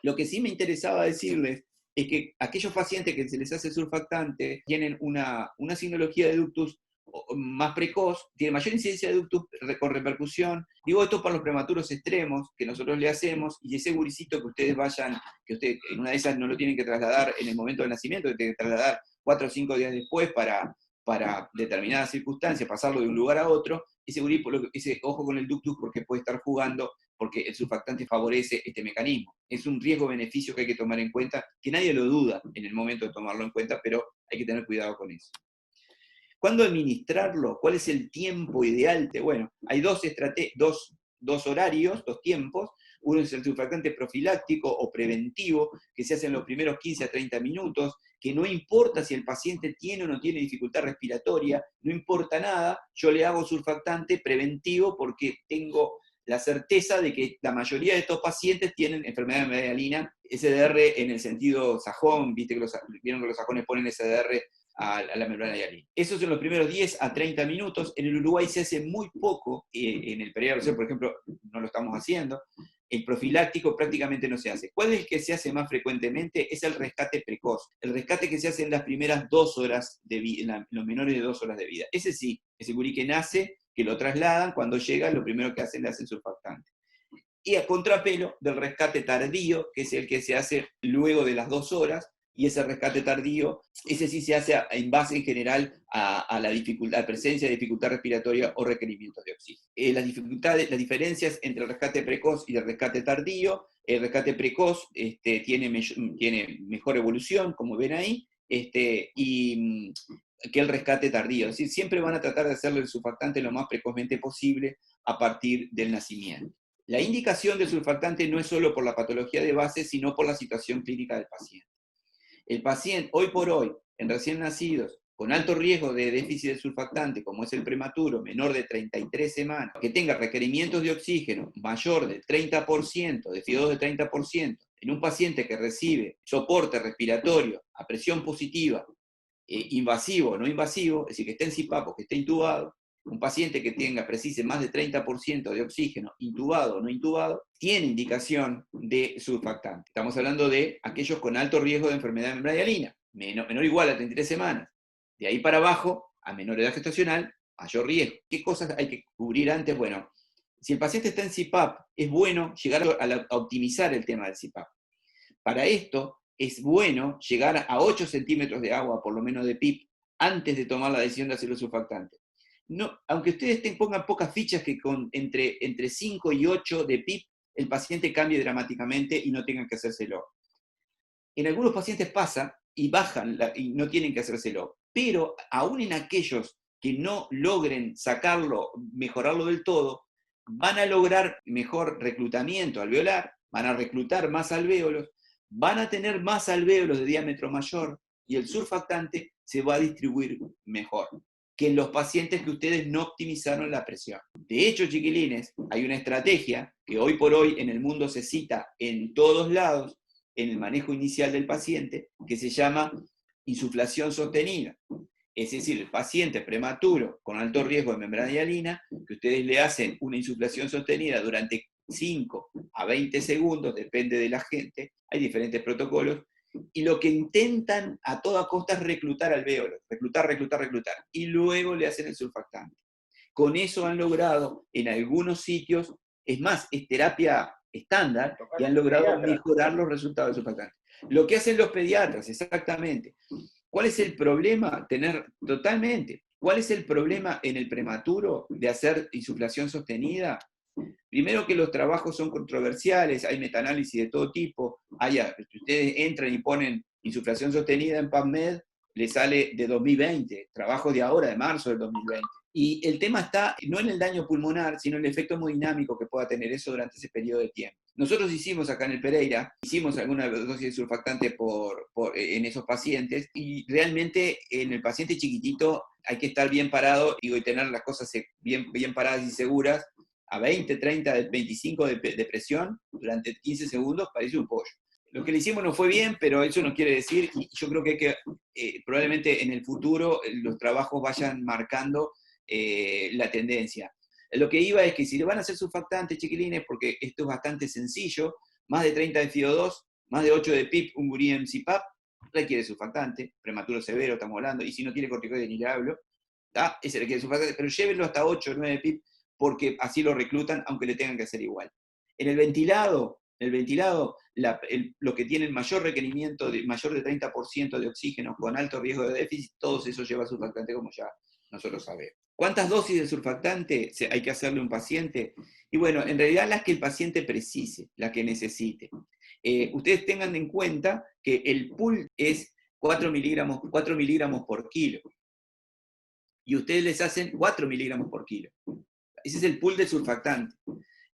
Lo que sí me interesaba decirles es que aquellos pacientes que se les hace surfactante tienen una sinología de ductus más precoz, tiene mayor incidencia de ductus con repercusión. Digo esto para los prematuros extremos que nosotros le hacemos, y ese guricito que ustedes vayan, que ustedes en una de esas no lo tienen que trasladar en el momento del nacimiento, que tienen que trasladar 4 o 5 días después para determinadas circunstancias, pasarlo de un lugar a otro, ese gurí, ese ojo con el ductus porque puede estar jugando, porque el surfactante favorece este mecanismo. Es un riesgo-beneficio que hay que tomar en cuenta, que nadie lo duda en el momento de tomarlo en cuenta, pero hay que tener cuidado con eso. ¿Cuándo administrarlo? ¿Cuál es el tiempo ideal? Bueno, hay dos horarios, dos tiempos. Uno es el surfactante profiláctico o preventivo, que se hace en los primeros 15 a 30 minutos, que no importa si el paciente tiene o no tiene dificultad respiratoria, no importa nada, yo le hago surfactante preventivo porque tengo la certeza de que la mayoría de estos pacientes tienen enfermedad de Medialina, SDR en el sentido sajón, vieron que los sajones ponen SDR a la membrana hialina. Esos son los primeros 10 a 30 minutos. En el Uruguay se hace muy poco, en el periodo, por ejemplo, no lo estamos haciendo. El profiláctico prácticamente no se hace. ¿Cuál es el que se hace más frecuentemente? Es el rescate precoz. El rescate que se hace en las primeras 2 horas de vida, en los menores de 2 horas de vida. Ese sí, ese gurí que nace, que lo trasladan, cuando llega, lo primero que hacen le hacen surfactante. Y a contrapelo del rescate tardío, que es el que se hace luego de las 2 horas, y ese rescate tardío, ese sí se hace en base en general a la dificultad, presencia de dificultad respiratoria o requerimientos de oxígeno. Las diferencias entre el rescate precoz y el rescate tardío: el rescate precoz tiene mejor evolución, como ven ahí, que el rescate tardío. Es decir, siempre van a tratar de hacerle el surfactante lo más precozmente posible a partir del nacimiento. La indicación del surfactante no es solo por la patología de base, sino por la situación clínica del paciente. El paciente, hoy por hoy, en recién nacidos, con alto riesgo de déficit de surfactante, como es el prematuro, menor de 33 semanas, que tenga requerimientos de oxígeno mayor del 30%, de FiO2 del 30%, en un paciente que recibe soporte respiratorio a presión positiva, invasivo o no invasivo, es decir, que esté en CPAP o que esté intubado, un paciente que precise más del 30% de oxígeno, intubado o no intubado, tiene indicación de surfactante. Estamos hablando de aquellos con alto riesgo de enfermedad membrana, menor o igual a 33 semanas. De ahí para abajo, a menor edad gestacional, mayor riesgo. ¿Qué cosas hay que cubrir antes? Bueno, si el paciente está en CPAP, es bueno llegar a optimizar el tema del CPAP. Para esto, es bueno llegar a 8 centímetros de agua, por lo menos de PIP, antes de tomar la decisión de hacer el surfactante. No, aunque ustedes pongan pocas fichas, que entre 5 y 8 de PIP el paciente cambie dramáticamente y no tengan que hacérselo. En algunos pacientes pasa y bajan y no tienen que hacérselo, pero aún en aquellos que no logren sacarlo, mejorarlo del todo, van a lograr mejor reclutamiento alveolar, van a reclutar más alvéolos, van a tener más alvéolos de diámetro mayor y el surfactante se va a distribuir mejor que en los pacientes que ustedes no optimizaron la presión. De hecho, chiquilines, hay una estrategia que hoy por hoy en el mundo se cita en todos lados en el manejo inicial del paciente, que se llama insuflación sostenida. Es decir, el paciente prematuro con alto riesgo de membrana hialina, que ustedes le hacen una insuflación sostenida durante 5 a 20 segundos, depende de la gente, hay diferentes protocolos, y lo que intentan a toda costa es reclutar alvéolos, reclutar, y luego le hacen el surfactante. Con eso han logrado en algunos sitios, es más, es terapia estándar, y han logrado mejorar los resultados del surfactante. Lo que hacen los pediatras, exactamente. ¿Cuál es el problema? ¿Cuál es el problema en el prematuro de hacer insuflación sostenida? Primero, que los trabajos son controversiales, hay metaanálisis de todo tipo, ustedes entran y ponen insuflación sostenida en PubMed, le sale de 2020, trabajo de ahora, de marzo del 2020. Y el tema está no en el daño pulmonar, sino en el efecto hemodinámico que pueda tener eso durante ese periodo de tiempo. Nosotros hicimos acá en el Pereira, hicimos alguna dosis de surfactante en esos pacientes, y realmente en el paciente chiquitito hay que estar bien parado y tener las cosas bien paradas y seguras. A 20, 30, 25 de presión durante 15 segundos parece un pollo. Lo que le hicimos no fue bien, pero eso no quiere decir, y yo creo que probablemente en el futuro los trabajos vayan marcando la tendencia. Lo que iba es que si le van a hacer surfactantes, chiquilines, porque esto es bastante sencillo, más de 30 de FiO2, más de 8 de PIP, un gurí en CPAP, requiere surfactante, prematuro severo estamos hablando, y si no tiene corticoide ni le hablo, ese requiere surfactante, pero llévenlo hasta 8 o 9 de PIP, porque así lo reclutan, aunque le tengan que hacer igual. En el ventilado, los que tienen mayor requerimiento, mayor de 30% de oxígeno con alto riesgo de déficit, todos esos llevan surfactante, como ya nosotros sabemos. ¿Cuántas dosis de surfactante hay que hacerle a un paciente? Y bueno, en realidad las que el paciente precise, las que necesite. Ustedes tengan en cuenta que el pool es 4 miligramos por kilo. Y ustedes les hacen 4 miligramos por kilo. Ese es el pool de surfactante.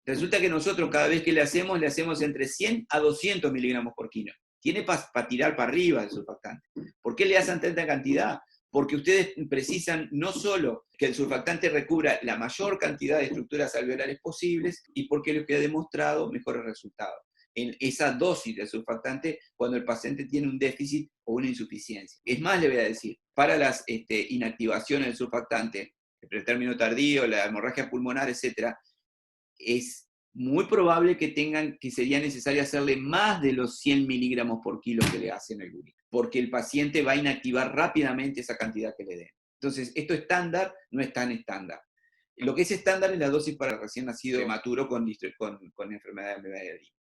Resulta que nosotros cada vez que le hacemos entre 100 a 200 miligramos por kilo. Tiene para tirar para arriba el surfactante. ¿Por qué le hacen tanta cantidad? Porque ustedes precisan no solo que el surfactante recubra la mayor cantidad de estructuras alveolares posibles, y porque lo que ha demostrado mejores resultados en esa dosis de surfactante cuando el paciente tiene un déficit o una insuficiencia. Es más, le voy a decir, para las inactivaciones del surfactante, el pretérmino tardío, la hemorragia pulmonar, etc., es muy probable que sería necesario hacerle más de los 100 miligramos por kilo que le hacen el gurí, porque el paciente va a inactivar rápidamente esa cantidad que le den. Entonces, esto estándar no es tan estándar. Lo que es estándar es la dosis para recién nacido prematuro con enfermedad de membrana hialina.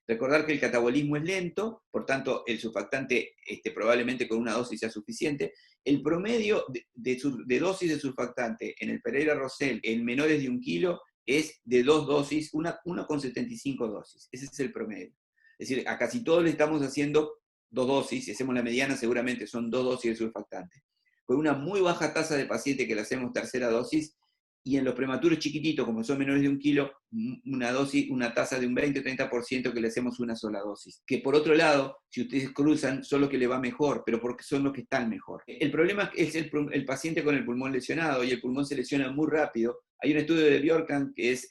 Recordar que el catabolismo es lento, por tanto el surfactante probablemente con una dosis sea suficiente. El promedio de dosis de surfactante en el Pereira Rosell en menores de 1 kilo es de 2 dosis, 1,75 dosis. Ese es el promedio. Es decir, a casi todos le estamos haciendo 2 dosis, si hacemos la mediana seguramente son 2 dosis de surfactante. Con una muy baja tasa de paciente que le hacemos tercera dosis, y en los prematuros chiquititos, como son menores de 1 kilo, una tasa de un 20-30% que le hacemos una sola dosis. Que por otro lado, si ustedes cruzan, son los que le va mejor, pero porque son los que están mejor. El problema es el paciente con el pulmón lesionado, y el pulmón se lesiona muy rápido. Hay un estudio de Bjorkan que es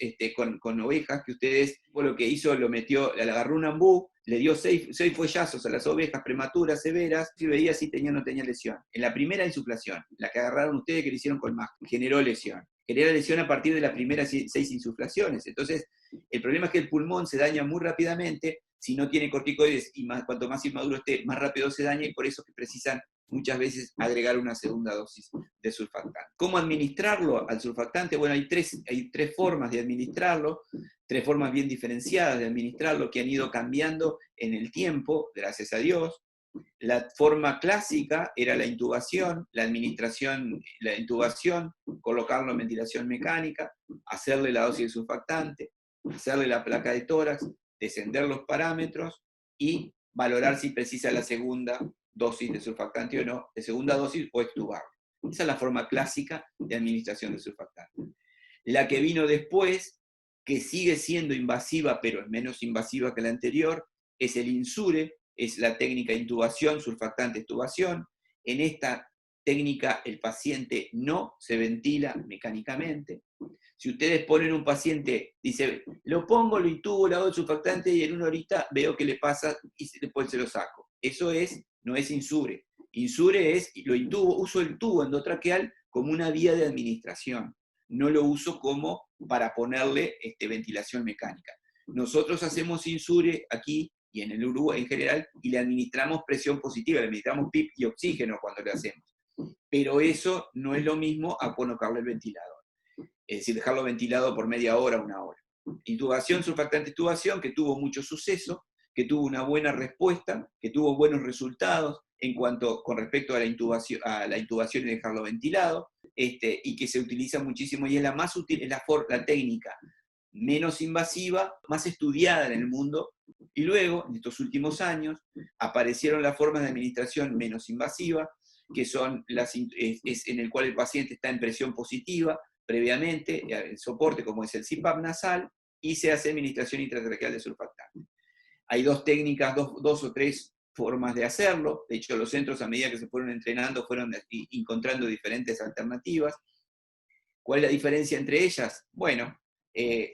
con ovejas, que ustedes, lo que hizo, le agarró un ambú, le dio 6 fuellazos a las ovejas prematuras, severas, y veía si tenía o no tenía lesión. En la primera insuflación, la que agarraron ustedes, que le hicieron con más, generó lesión. Genera lesión a partir de las primeras 6 insuflaciones. Entonces, el problema es que el pulmón se daña muy rápidamente si no tiene corticoides, y cuanto más inmaduro esté, más rápido se daña, y por eso que precisan muchas veces agregar una segunda dosis de surfactante. ¿Cómo administrarlo al surfactante? Bueno, hay tres formas de administrarlo, 3 formas bien diferenciadas de administrarlo que han ido cambiando en el tiempo, gracias a Dios. La forma clásica era la intubación, la administración, la intubación, colocarlo en ventilación mecánica, hacerle la dosis de surfactante, hacerle la placa de tórax, descender los parámetros y valorar si precisa la segunda dosis de surfactante o no, de segunda dosis, o extubarlo. Esa es la forma clásica de administración de surfactante. La que vino después, que sigue siendo invasiva, pero es menos invasiva que la anterior, es el INSURE, es la técnica de intubación, surfactante, extubación. En esta técnica el paciente no se ventila mecánicamente. Si ustedes ponen un paciente, dice, lo pongo, lo intubo, le hago el surfactante y en 1 horita veo qué le pasa y después se lo saco. Eso no es INSURE. INSURE es, lo intubo, uso el tubo endotraqueal como una vía de administración. No lo uso como para ponerle ventilación mecánica. Nosotros hacemos INSURE aquí y en el Uruguay en general, y le administramos presión positiva, le administramos PIP y oxígeno cuando le hacemos. Pero eso no es lo mismo a colocarle el ventilador. Es decir, dejarlo ventilado por media hora, 1 hora. Intubación, surfactante, extubación, que tuvo mucho suceso, que tuvo una buena respuesta, que tuvo buenos resultados con respecto a la intubación y dejarlo ventilado, y que se utiliza muchísimo, y es la más útil, es la técnica menos invasiva, más estudiada en el mundo, y luego, en estos últimos años, aparecieron las formas de administración menos invasiva, que son en el cual el paciente está en presión positiva previamente, el soporte como es el CPAP nasal, y se hace administración intratraqueal de surfactante. Hay 2 técnicas, 2 o 3 formas de hacerlo. De hecho, los centros, a medida que se fueron entrenando, fueron encontrando diferentes alternativas. ¿Cuál es la diferencia entre ellas? Bueno,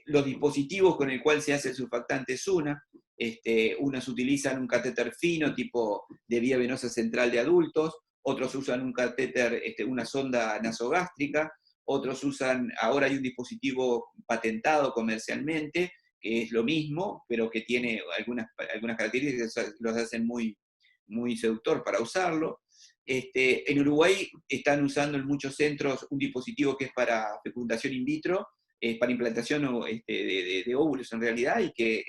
los dispositivos con el cual se hace el surfactante es unas utilizan un catéter fino, tipo de vía venosa central de adultos, otros usan un catéter, una sonda nasogástrica, otros ahora hay un dispositivo patentado comercialmente, que es lo mismo, pero que tiene algunas características que los hacen muy, muy seductor para usarlo. En Uruguay están usando en muchos centros un dispositivo que es para fecundación in vitro, para implantación de óvulos en realidad, y que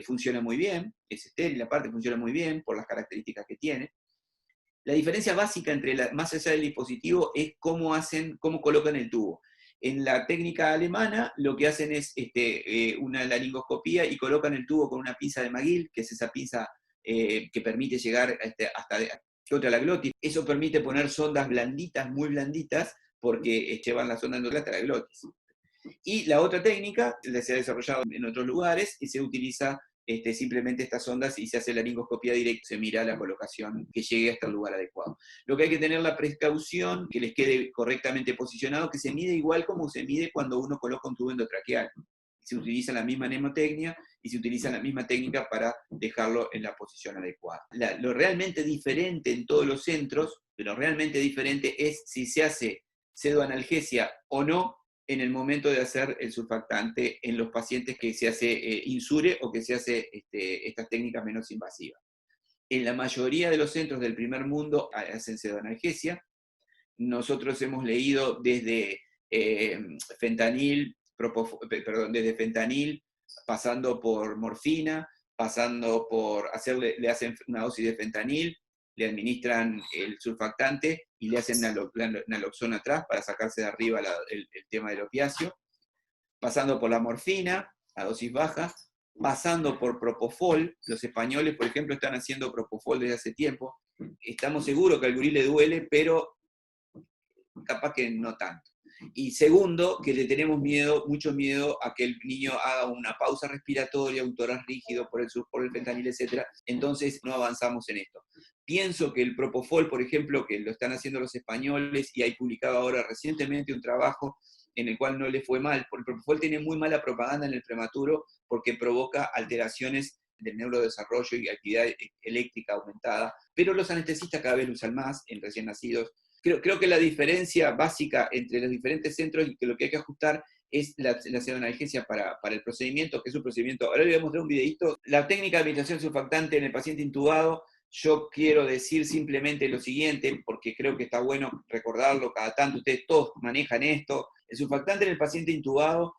funciona muy bien, es estéril, aparte funciona muy bien por las características que tiene. La diferencia básica más allá del dispositivo es cómo colocan el tubo. En la técnica alemana lo que hacen es una laringoscopía y colocan el tubo con una pinza de McGill, que es esa pinza que permite llegar hasta contra la glotis. Eso permite poner sondas blanditas, muy blanditas, porque llevan la sonda endotelial hasta la glotis. Y la otra técnica, se ha desarrollado en otros lugares, y se utiliza simplemente estas ondas y se hace la laringoscopía directa, se mira la colocación que llegue hasta el lugar adecuado. Lo que hay que tener la precaución, que les quede correctamente posicionado, que se mide igual como se mide cuando uno coloca un tubo endotraqueal. Se utiliza la misma mnemotecnia y se utiliza la misma técnica para dejarlo en la posición adecuada. Lo realmente diferente en todos los centros, lo realmente diferente es si se hace pseudoanalgesia o no en el momento de hacer el surfactante en los pacientes que se hace INSURE o que se hace estas técnicas menos invasivas. En la mayoría de los centros del primer mundo hacen pseudoanalgesia. Nosotros hemos leído desde fentanil, desde fentanil, pasando por morfina, pasando por le hacen una dosis de fentanil, le administran el surfactante y le hacen naloxona atrás para sacarse de arriba el tema del opiáceo, pasando por la morfina a dosis bajas, pasando por propofol. Los españoles, por ejemplo, están haciendo propofol desde hace tiempo. Estamos seguros que al gurí le duele, pero capaz que no tanto. Y segundo, que le tenemos miedo, mucho miedo a que el niño haga una pausa respiratoria, un tórax rígido por el fentanil, etc. Entonces no avanzamos en esto. Pienso que el propofol, por ejemplo, que lo están haciendo los españoles, y hay publicado ahora recientemente un trabajo en el cual no le fue mal, porque el propofol tiene muy mala propaganda en el prematuro porque provoca alteraciones del neurodesarrollo y actividad eléctrica aumentada, pero los anestesistas cada vez lo usan más en recién nacidos. Creo que la diferencia básica entre los diferentes centros y que lo que hay que ajustar es la pseudoanalgesia para el procedimiento, que es un procedimiento. Ahora le voy a mostrar un videito. La técnica de administración surfactante en el paciente intubado, yo quiero decir simplemente lo siguiente, porque creo que está bueno recordarlo cada tanto. Ustedes todos manejan esto. El surfactante en el paciente intubado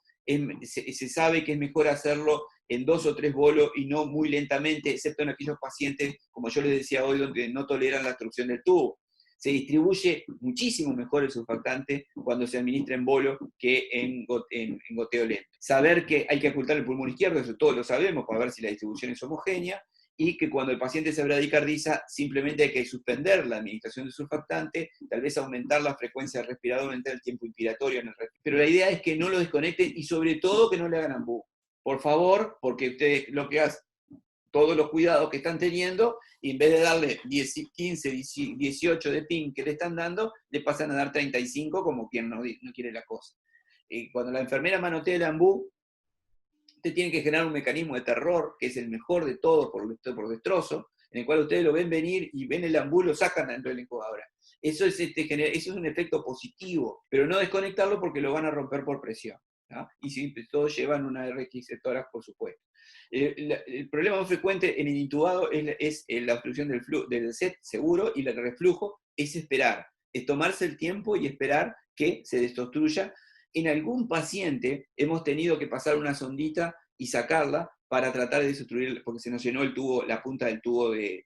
se sabe que es mejor hacerlo en 2 o 3 bolos y no muy lentamente, excepto en aquellos pacientes, como yo les decía hoy, donde no toleran la obstrucción del tubo. Se distribuye muchísimo mejor el surfactante cuando se administra en bolo que en goteo lento. Saber que hay que ocultar el pulmón izquierdo, eso todos lo sabemos, para ver si la distribución es homogénea, y que cuando el paciente se bradicardiza, simplemente hay que suspender la administración del surfactante, tal vez aumentar la frecuencia del respirador, aumentar el tiempo inspiratorio en el respirador. Pero la idea es que no lo desconecten y sobre todo que no le hagan ambú. Por favor, porque ustedes lo que hacen, todos los cuidados que están teniendo, y en vez de darle 10, 15, 18 de PIN que le están dando, le pasan a dar 35 como quien no quiere la cosa. Cuando la enfermera manotea el ambú, usted tiene que generar un mecanismo de terror, que es el mejor de todos por destrozo, en el cual ustedes lo ven venir y ven el ambú, lo sacan dentro de la incubadora. Eso es un efecto positivo, pero no desconectarlo porque lo van a romper por presión, ¿no? Y siempre todos llevan una RX de tórax, por supuesto. El problema más frecuente en el intubado es la obstrucción del set seguro, y el reflujo es esperar, es tomarse el tiempo y esperar que se desobstruya. En algún paciente hemos tenido que pasar una sondita y sacarla para tratar de desobstruir, porque se nos llenó el tubo, la punta del tubo de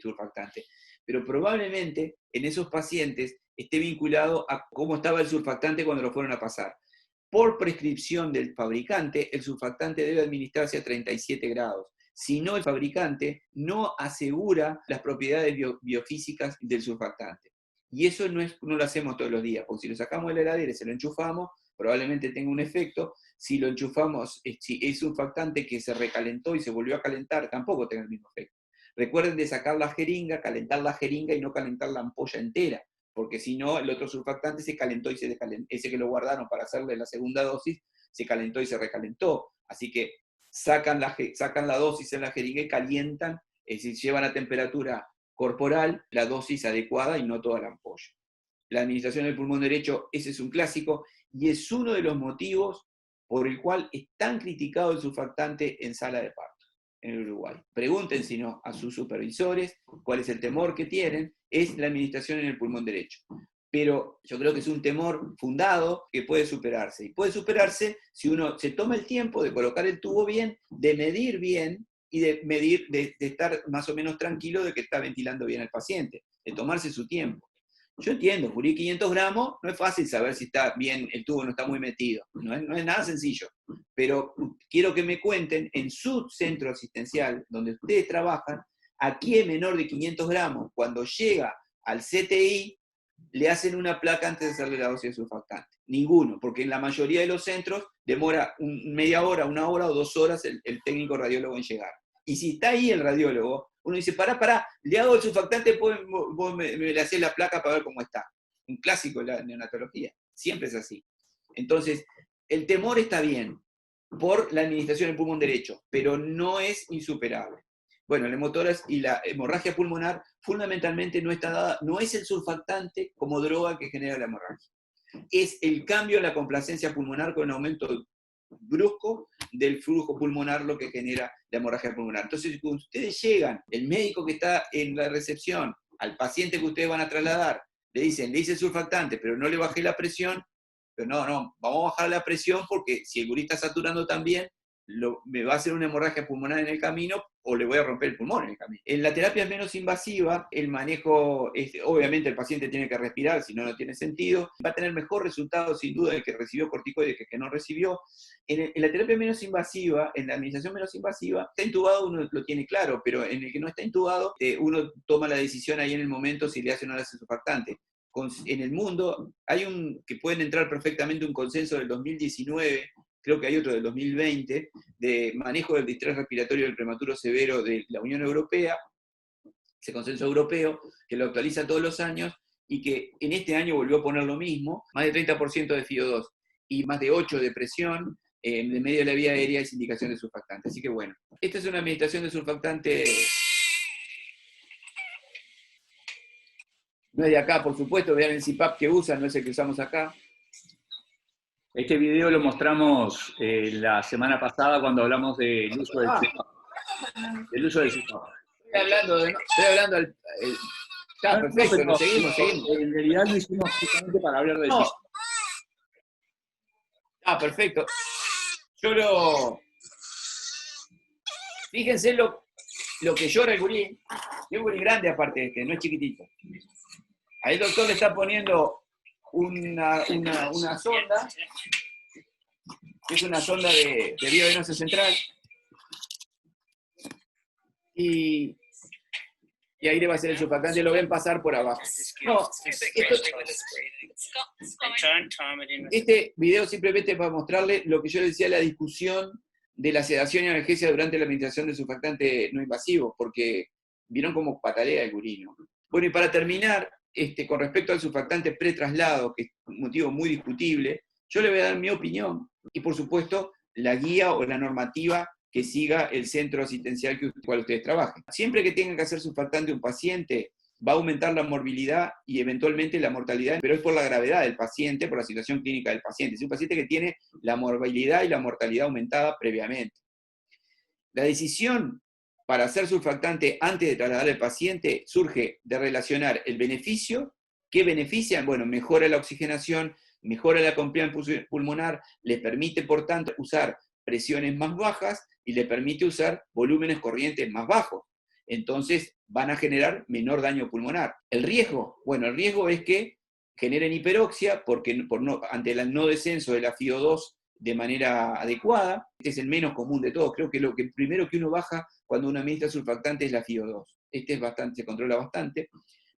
surfactante. Pero probablemente en esos pacientes esté vinculado a cómo estaba el surfactante cuando lo fueron a pasar. Por prescripción del fabricante, el surfactante debe administrarse a 37 grados. Si no, el fabricante no asegura las propiedades biofísicas del surfactante. Y eso no lo hacemos todos los días, porque si lo sacamos de la heladera y se lo enchufamos, probablemente tenga un efecto. Si lo enchufamos, si es surfactante que se recalentó y se volvió a calentar, tampoco tenga el mismo efecto. Recuerden de sacar la jeringa, calentar la jeringa y no calentar la ampolla entera, porque si no, el otro surfactante se calentó y se descalentó. Ese que lo guardaron para hacerle la segunda dosis, se calentó y se recalentó. Así que sacan la dosis en la jeringa y calientan, es decir, llevan a temperatura corporal la dosis adecuada y no toda la ampolla. La administración del pulmón derecho, ese es un clásico, y es uno de los motivos por el cual es tan criticado el surfactante en sala de parto en el Uruguay. Pregunten, si no, a sus supervisores cuál es el temor que tienen, es la administración en el pulmón derecho. Pero yo creo que es un temor fundado que puede superarse. Y puede superarse si uno se toma el tiempo de colocar el tubo bien, de medir bien, y de estar más o menos tranquilo de que está ventilando bien al paciente, de tomarse su tiempo. Yo entiendo, jurí 500 gramos, no es fácil saber si está bien, el tubo no está muy metido, no es nada sencillo, pero quiero que me cuenten en su centro asistencial, donde ustedes trabajan, a quién menor de 500 gramos, cuando llega al CTI, le hacen una placa antes de hacerle la dosis de surfactante. Ninguno, porque en la mayoría de los centros demora media hora, 1 hora o 2 horas el técnico radiólogo en llegar. Y si está ahí el radiólogo, uno dice, pará, le hago el surfactante, vos me le hacés la placa para ver cómo está. Un clásico de la neonatología, siempre es así. Entonces, el temor está bien por la administración del pulmón derecho, pero no es insuperable. Bueno, la hemotórax y la hemorragia pulmonar fundamentalmente no está dada, no es el surfactante como droga que genera la hemorragia. Es el cambio en la complacencia pulmonar con un aumento brusco del flujo pulmonar lo que genera la hemorragia pulmonar. Entonces, cuando ustedes llegan, el médico que está en la recepción, al paciente que ustedes van a trasladar, le hice el surfactante, pero no le bajé la presión, pero no, vamos a bajar la presión porque si el gurí está saturando también, me va a hacer una hemorragia pulmonar en el camino o le voy a romper el pulmón en el camino. En la terapia menos invasiva, el manejo, obviamente el paciente tiene que respirar, si no, no tiene sentido. Va a tener mejor resultado, sin duda, el que recibió corticoides que el que no recibió. En la terapia menos invasiva, en la administración menos invasiva, está intubado, uno lo tiene claro, pero en el que no está intubado, uno toma la decisión ahí en el momento si le hace o no le hace surfactante. En el mundo hay que pueden entrar perfectamente un consenso del 2019, creo que hay otro del 2020, de manejo del distrés respiratorio del prematuro severo de la Unión Europea, ese consenso europeo, que lo actualiza todos los años, y que en este año volvió a poner lo mismo, más de 30% de FIO2 y más de 8% de presión en el medio de la vía aérea es indicación de surfactante. Así que bueno, esta es una administración de surfactante. No es de acá, por supuesto, vean el CPAP que usan, no es el que usamos acá. Este video lo mostramos la semana pasada cuando hablamos del uso del CPAP. Del uso del CPAP. Estoy hablando está perfecto, pero, seguimos. En realidad lo hicimos justamente para hablar del CPAP. Perfecto. Fíjense lo que llora el gurí. Es un gurí grande aparte no es chiquitito. Ahí el doctor le está poniendo una sonda, que es una sonda de vía venosa central, y ahí le va a hacer el surfactante, lo ven pasar por abajo. No, este video simplemente para mostrarle lo que yo le decía, la discusión de la sedación y analgesia durante la administración del surfactante no invasivo, porque vieron cómo patalea el gurí, ¿no? Bueno, y para terminar, con respecto al surfactante pretraslado, que es un motivo muy discutible, yo le voy a dar mi opinión, y por supuesto, la guía o la normativa que siga el centro asistencial que cual ustedes trabajen. Siempre que tengan que hacer surfactante un paciente, va a aumentar la morbilidad y eventualmente la mortalidad, pero es por la gravedad del paciente, por la situación clínica del paciente. Es un paciente que tiene la morbilidad y la mortalidad aumentada previamente. La decisión para hacer surfactante antes de trasladar al paciente surge de relacionar el beneficio, ¿qué benefician? Bueno, mejora la oxigenación, mejora la compliance pulmonar, le permite, por tanto, usar presiones más bajas y le permite usar volúmenes corrientes más bajos. Entonces van a generar menor daño pulmonar. ¿El riesgo? Bueno, el riesgo es que generen hiperoxia ante el no descenso de la FIO2 de manera adecuada. Este es el menos común de todos. Creo que lo primero que uno baja cuando uno administra surfactante es la FIO2. Se controla bastante.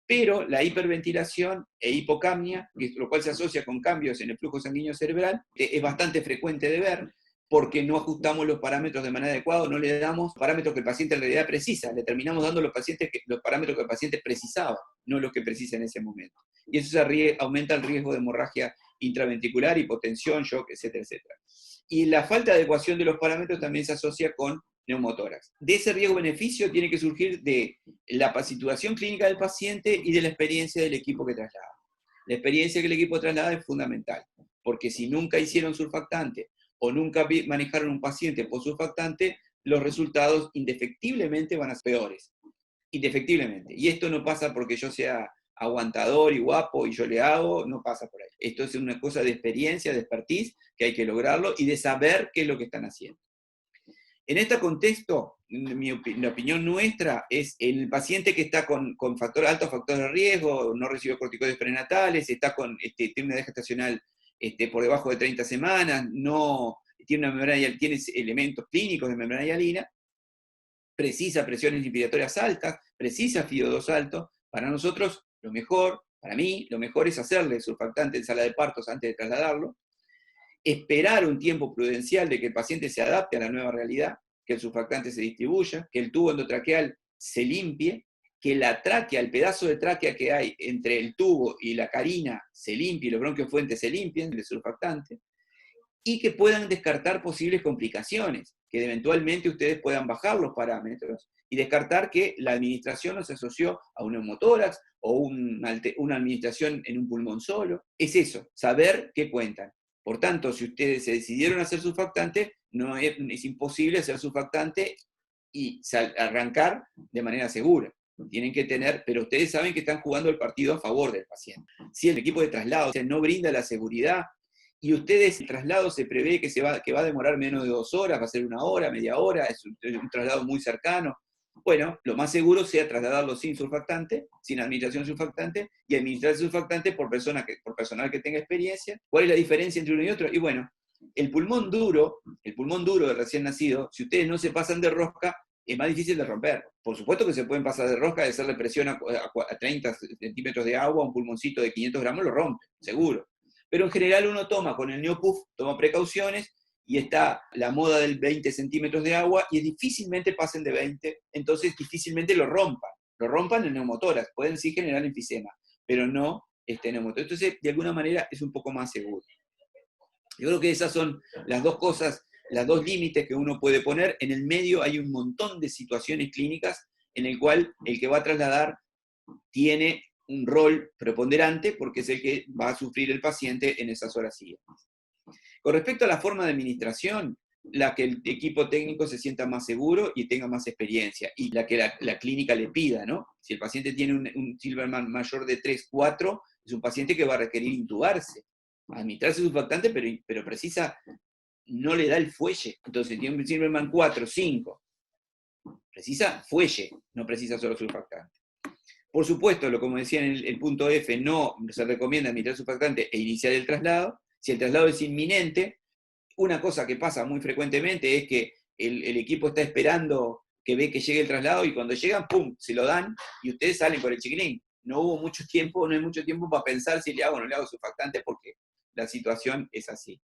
Pero la hiperventilación e hipocapnia, lo cual se asocia con cambios en el flujo sanguíneo cerebral, es bastante frecuente de ver, porque no ajustamos los parámetros de manera adecuada, no le damos parámetros que el paciente en realidad precisa, le terminamos dando los parámetros que el paciente precisaba, no los que precisa en ese momento. Y eso aumenta el riesgo de hemorragia intraventricular, hipotensión, shock, etcétera, etcétera. Y la falta de adecuación de los parámetros también se asocia con neumotórax. De ese riesgo-beneficio tiene que surgir de la situación clínica del paciente y de la experiencia del equipo que traslada. La experiencia que el equipo traslada es fundamental, porque si nunca hicieron surfactante o nunca manejaron un paciente por surfactante, los resultados indefectiblemente van a ser peores. Indefectiblemente. Y esto no pasa porque yo sea aguantador y guapo y yo le hago, no pasa por ahí. Esto es una cosa de experiencia, de expertise, que hay que lograrlo y de saber qué es lo que están haciendo. En este contexto, la opinión nuestra es el paciente que está con altos factores de riesgo, no recibió corticoides prenatales, está tiene una edad gestacional por debajo de 30 semanas, tiene elementos clínicos de membrana hialina, precisa presiones inspiratorias altas, precisa FIO2 alto. Para nosotros, para mí, lo mejor es hacerle surfactante en sala de partos antes de trasladarlo, esperar un tiempo prudencial de que el paciente se adapte a la nueva realidad, que el surfactante se distribuya, que el tubo endotraqueal se limpie, que la tráquea, el pedazo de tráquea que hay entre el tubo y la carina se limpie, los bronquios fuentes se limpien del surfactante, y que puedan descartar posibles complicaciones, que eventualmente ustedes puedan bajar los parámetros y descartar que la administración no se asoció a un neumotórax o una administración en un pulmón solo. Es eso, saber qué cuentan. Por tanto, si ustedes se decidieron a hacer surfactante, es imposible hacer surfactante y arrancar de manera segura. Tienen que pero ustedes saben que están jugando el partido a favor del paciente. Si el equipo de traslado no brinda la seguridad y ustedes, el traslado se prevé que va a demorar menos de 2 horas, va a ser 1 hora, media hora, es un traslado muy cercano. Bueno, lo más seguro sea trasladarlo sin surfactante, sin administración surfactante, y administrar surfactante por personal que tenga experiencia. ¿Cuál es la diferencia entre uno y otro? Y bueno, el pulmón duro del recién nacido, si ustedes no se pasan de rosca, es más difícil de romper. Por supuesto que se pueden pasar de rosca, de hacerle presión a 30 centímetros de agua, un pulmoncito de 500 gramos lo rompe, seguro. Pero en general uno toma con el Neopuff, toma precauciones, y está la moda del 20 centímetros de agua, y difícilmente pasen de 20, entonces difícilmente lo rompan en neumotoras, pueden sí generar enfisema, pero no neumotoras. Entonces, de alguna manera es un poco más seguro. Yo creo que esas son las dos cosas, las dos límites que uno puede poner. En el medio hay un montón de situaciones clínicas en el cual el que va a trasladar tiene un rol preponderante porque es el que va a sufrir el paciente en esas horas siguientes. Con respecto a la forma de administración, la que el equipo técnico se sienta más seguro y tenga más experiencia, y la que la clínica le pida, ¿no? Si el paciente tiene un Silverman mayor de 3, 4, es un paciente que va a requerir intubarse. Administrarse surfactante, pero precisa, no le da el fuelle. Entonces tiene un Silverman 4, 5. Precisa fuelle, no precisa solo surfactante. Por supuesto, como decía en el punto F, no se recomienda administrar surfactante e iniciar el traslado. Si el traslado es inminente, una cosa que pasa muy frecuentemente es que el equipo está esperando que ve que llegue el traslado, y cuando llegan, ¡pum!, se lo dan, y ustedes salen con el chiquilín. No hay mucho tiempo para pensar si le hago o no le hago surfactante, porque la situación es así.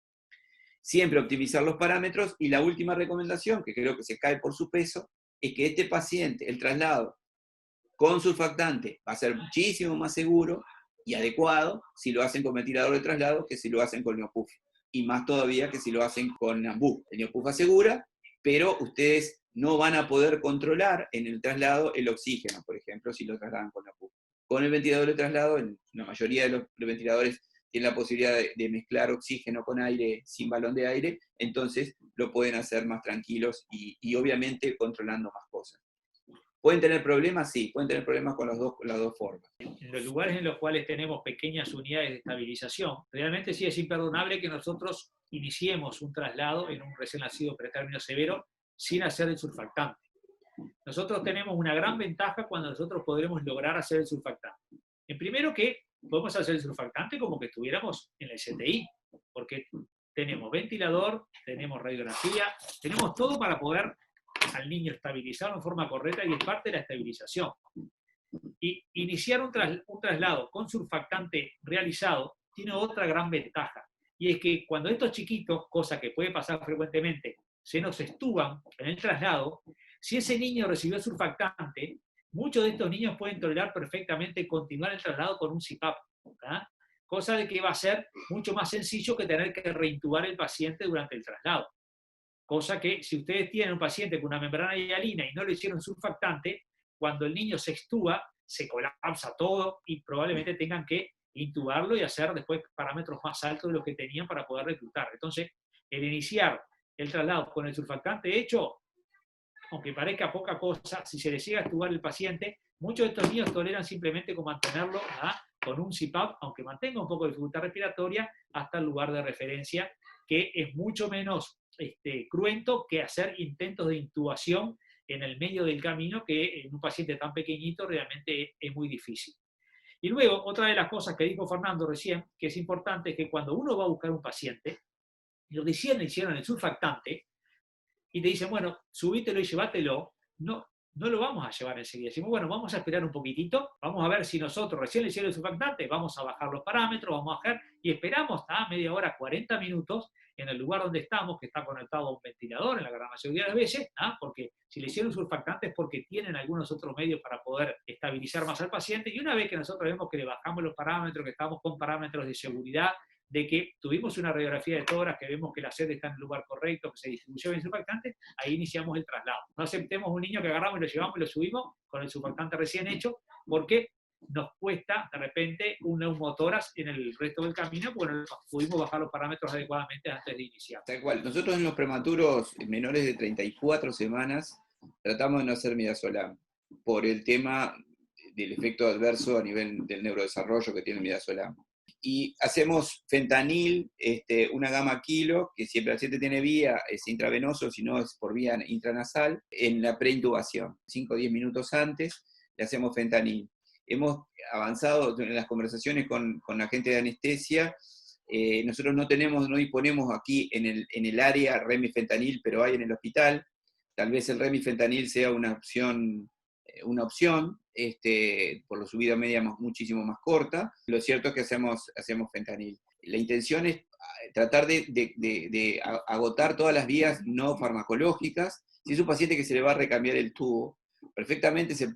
Siempre optimizar los parámetros, y la última recomendación, que creo que se cae por su peso, es que este paciente, el traslado con surfactante, va a ser muchísimo más seguro y adecuado si lo hacen con ventilador de traslado que si lo hacen con Neopuff. Y más todavía que si lo hacen con Nambu. El Neopuff asegura, pero ustedes no van a poder controlar en el traslado el oxígeno, por ejemplo, si lo trasladan con Neopuff. Con el ventilador de traslado, en la mayoría de los ventiladores tienen la posibilidad de mezclar oxígeno con aire sin balón de aire, entonces lo pueden hacer más tranquilos y obviamente controlando más cosas. ¿Pueden tener problemas? Sí, pueden tener problemas con las dos formas. En los lugares en los cuales tenemos pequeñas unidades de estabilización, realmente sí es imperdonable que nosotros iniciemos un traslado en un recién nacido pretérmino severo sin hacer el surfactante. Nosotros tenemos una gran ventaja cuando nosotros podremos lograr hacer el surfactante. En primero que podemos hacer el surfactante como que estuviéramos en el CTI, porque tenemos ventilador, tenemos radiografía, tenemos todo para poder al niño estabilizarlo en forma correcta, y es parte de la estabilización. Y iniciar un traslado con surfactante realizado tiene otra gran ventaja, y es que cuando estos chiquitos, cosa que puede pasar frecuentemente, se nos estuban en el traslado, si ese niño recibió surfactante, muchos de estos niños pueden tolerar perfectamente continuar el traslado con un CPAP, ¿verdad? Cosa de que va a ser mucho más sencillo que tener que reintubar el paciente durante el traslado. Cosa que si ustedes tienen un paciente con una membrana hialina y no le hicieron surfactante, cuando el niño se extuba, se colapsa todo y probablemente tengan que intubarlo y hacer después parámetros más altos de los que tenían para poder reclutar. Entonces, el iniciar el traslado con el surfactante hecho, aunque parezca poca cosa, si se le llega a extubar el paciente, muchos de estos niños toleran simplemente con mantenerlo con un CPAP, aunque mantenga un poco de dificultad respiratoria, hasta el lugar de referencia, que es mucho menos cruento que hacer intentos de intubación en el medio del camino, que en un paciente tan pequeñito realmente es muy difícil. Y luego, otra de las cosas que dijo Fernando recién, que es importante, es que cuando uno va a buscar un paciente, y recién le hicieron el surfactante, y te dicen, bueno, subítelo y llévatelo, no lo vamos a llevar enseguida. Decimos, bueno, vamos a esperar un poquitito, vamos a ver si nosotros recién le hicieron el surfactante, vamos a bajar los parámetros, vamos a bajar, y esperamos media hora, 40 minutos, en el lugar donde estamos, que está conectado a un ventilador en la gran mayoría de las veces, porque si le hicieron surfactante es porque tienen algunos otros medios para poder estabilizar más al paciente, y una vez que nosotros vemos que le bajamos los parámetros, que estamos con parámetros de seguridad, de que tuvimos una radiografía de tórax, que vemos que la sede está en el lugar correcto, que se distribuyó bien el surfactante, ahí iniciamos el traslado. No aceptemos un niño que agarramos y lo llevamos y lo subimos con el surfactante recién hecho, porque nos cuesta de repente un neumotórax en el resto del camino, porque no pudimos bajar los parámetros adecuadamente antes de iniciar. Tal cual. Nosotros en los prematuros menores de 34 semanas tratamos de no hacer midazolam por el tema del efecto adverso a nivel del neurodesarrollo que tiene el midazolam. Y hacemos fentanil, una gama kilo, que si el paciente tiene vía es intravenoso, si no es por vía intranasal, en la preintubación, 5 o 10 minutos antes, le hacemos fentanil. Hemos avanzado en las conversaciones con la gente de anestesia. Nosotros no disponemos aquí en el área remifentanil, pero hay en el hospital. Tal vez el remifentanil sea una opción, por la subida media muchísimo más corta. Lo cierto es que hacemos fentanil. La intención es tratar de agotar todas las vías no farmacológicas. Si es un paciente que se le va a recambiar el tubo, perfectamente se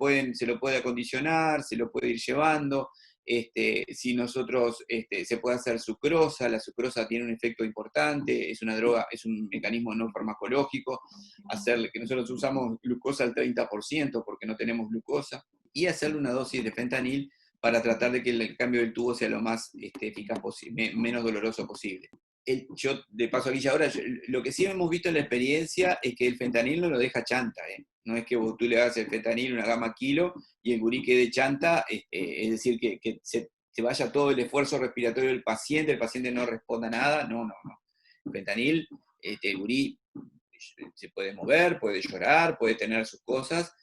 lo puede acondicionar, se lo puede ir llevando. Si nosotros, se puede hacer sucrosa, la sucrosa tiene un efecto importante, es una droga, es un mecanismo no farmacológico, que nosotros usamos glucosa al 30% porque no tenemos glucosa, y hacerle una dosis de fentanil para tratar de que el cambio del tubo sea lo más eficaz posible, menos doloroso posible. Yo, de paso aquí ahora, lo que sí hemos visto en la experiencia es que el fentanil no lo deja chanta, no es que tú le hagas el fentanil una gama kilo y el gurí quede chanta, es decir, que se vaya todo el esfuerzo respiratorio del paciente, el paciente no responda a nada, no. El fentanil, el gurí se puede mover, puede llorar, puede tener sus cosas.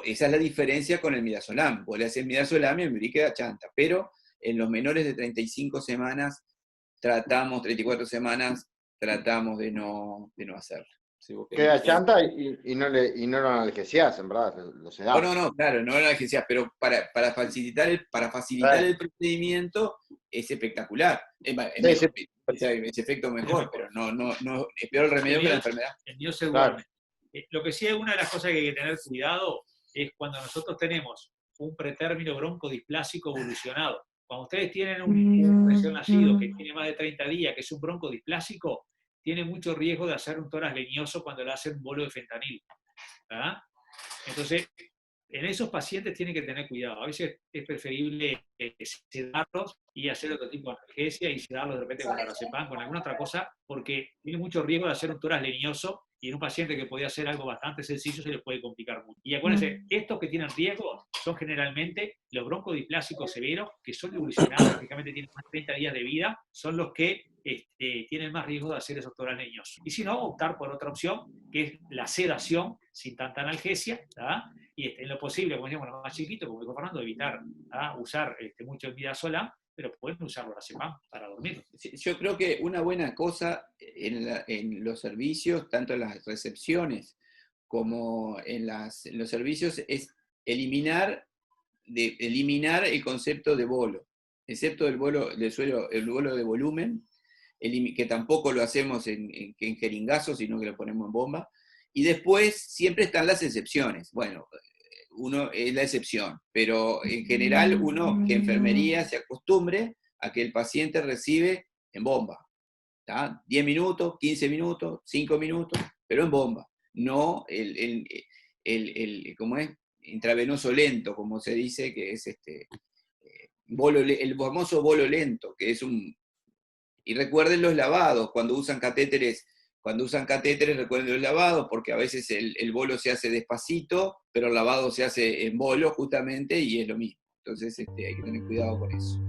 Esa es la diferencia con el midazolam. Vos le haces midazolam y el gurí queda chanta, pero en los menores de 35 semanas 34 semanas, tratamos de no hacerlo. Si queda chanta y no lo analgesiás, en verdad, lo sedás. No, claro, no lo analgesiás, pero para facilitar el procedimiento es espectacular. Es efecto mejor, pero no es peor el remedio que la enfermedad. El mío se duerme. Lo que sí es una de las cosas que hay que tener cuidado es cuando nosotros tenemos un pretérmino broncodisplásico evolucionado. Cuando ustedes tienen un recién nacido que tiene más de 30 días, que es un broncodisplásico, tiene mucho riesgo de hacer un tórax leñoso cuando le hacen un bolo de fentanil. ¿Verdad? Entonces, en esos pacientes tienen que tener cuidado. A veces es preferible sedarlos y hacer otro tipo de analgesia y sedarlos de repente con lorazepam, con alguna otra cosa, porque tiene mucho riesgo de hacer un tórax leñoso y en un paciente que podía hacer algo bastante sencillo se les puede complicar mucho. Y acuérdense, estos que tienen riesgo son generalmente los broncodisplásicos severos, que son evolucionados, prácticamente tienen más de 30 días de vida, son los que tienen más riesgo de hacer esos tórax leñosos. Y si no, optar por otra opción, que es la sedación sin tanta analgesia, ¿verdad? Y en lo posible, como decíamos, los más chiquitos, como dijo Fernando, evitar usar mucho el midazolam, pero pueden usar lorazepam para dormir. Yo creo que una buena cosa en los servicios, tanto en las recepciones como en los servicios, es eliminar el concepto de bolo, excepto el bolo de volumen, que tampoco lo hacemos en jeringazo, sino que lo ponemos en bomba. Y después siempre están las excepciones. Bueno, uno es la excepción, pero en general que enfermería se acostumbre a que el paciente recibe en bomba. ¿Tá? 10 minutos, 15 minutos, 5 minutos, pero en bomba. No ¿cómo es? Intravenoso lento, como se dice, que es el famoso bolo lento, que es y recuerden los lavados, cuando usan catéteres, recuerden los lavados, porque a veces el bolo se hace despacito, pero el lavado se hace en bolo justamente, y es lo mismo. Entonces hay que tener cuidado con eso.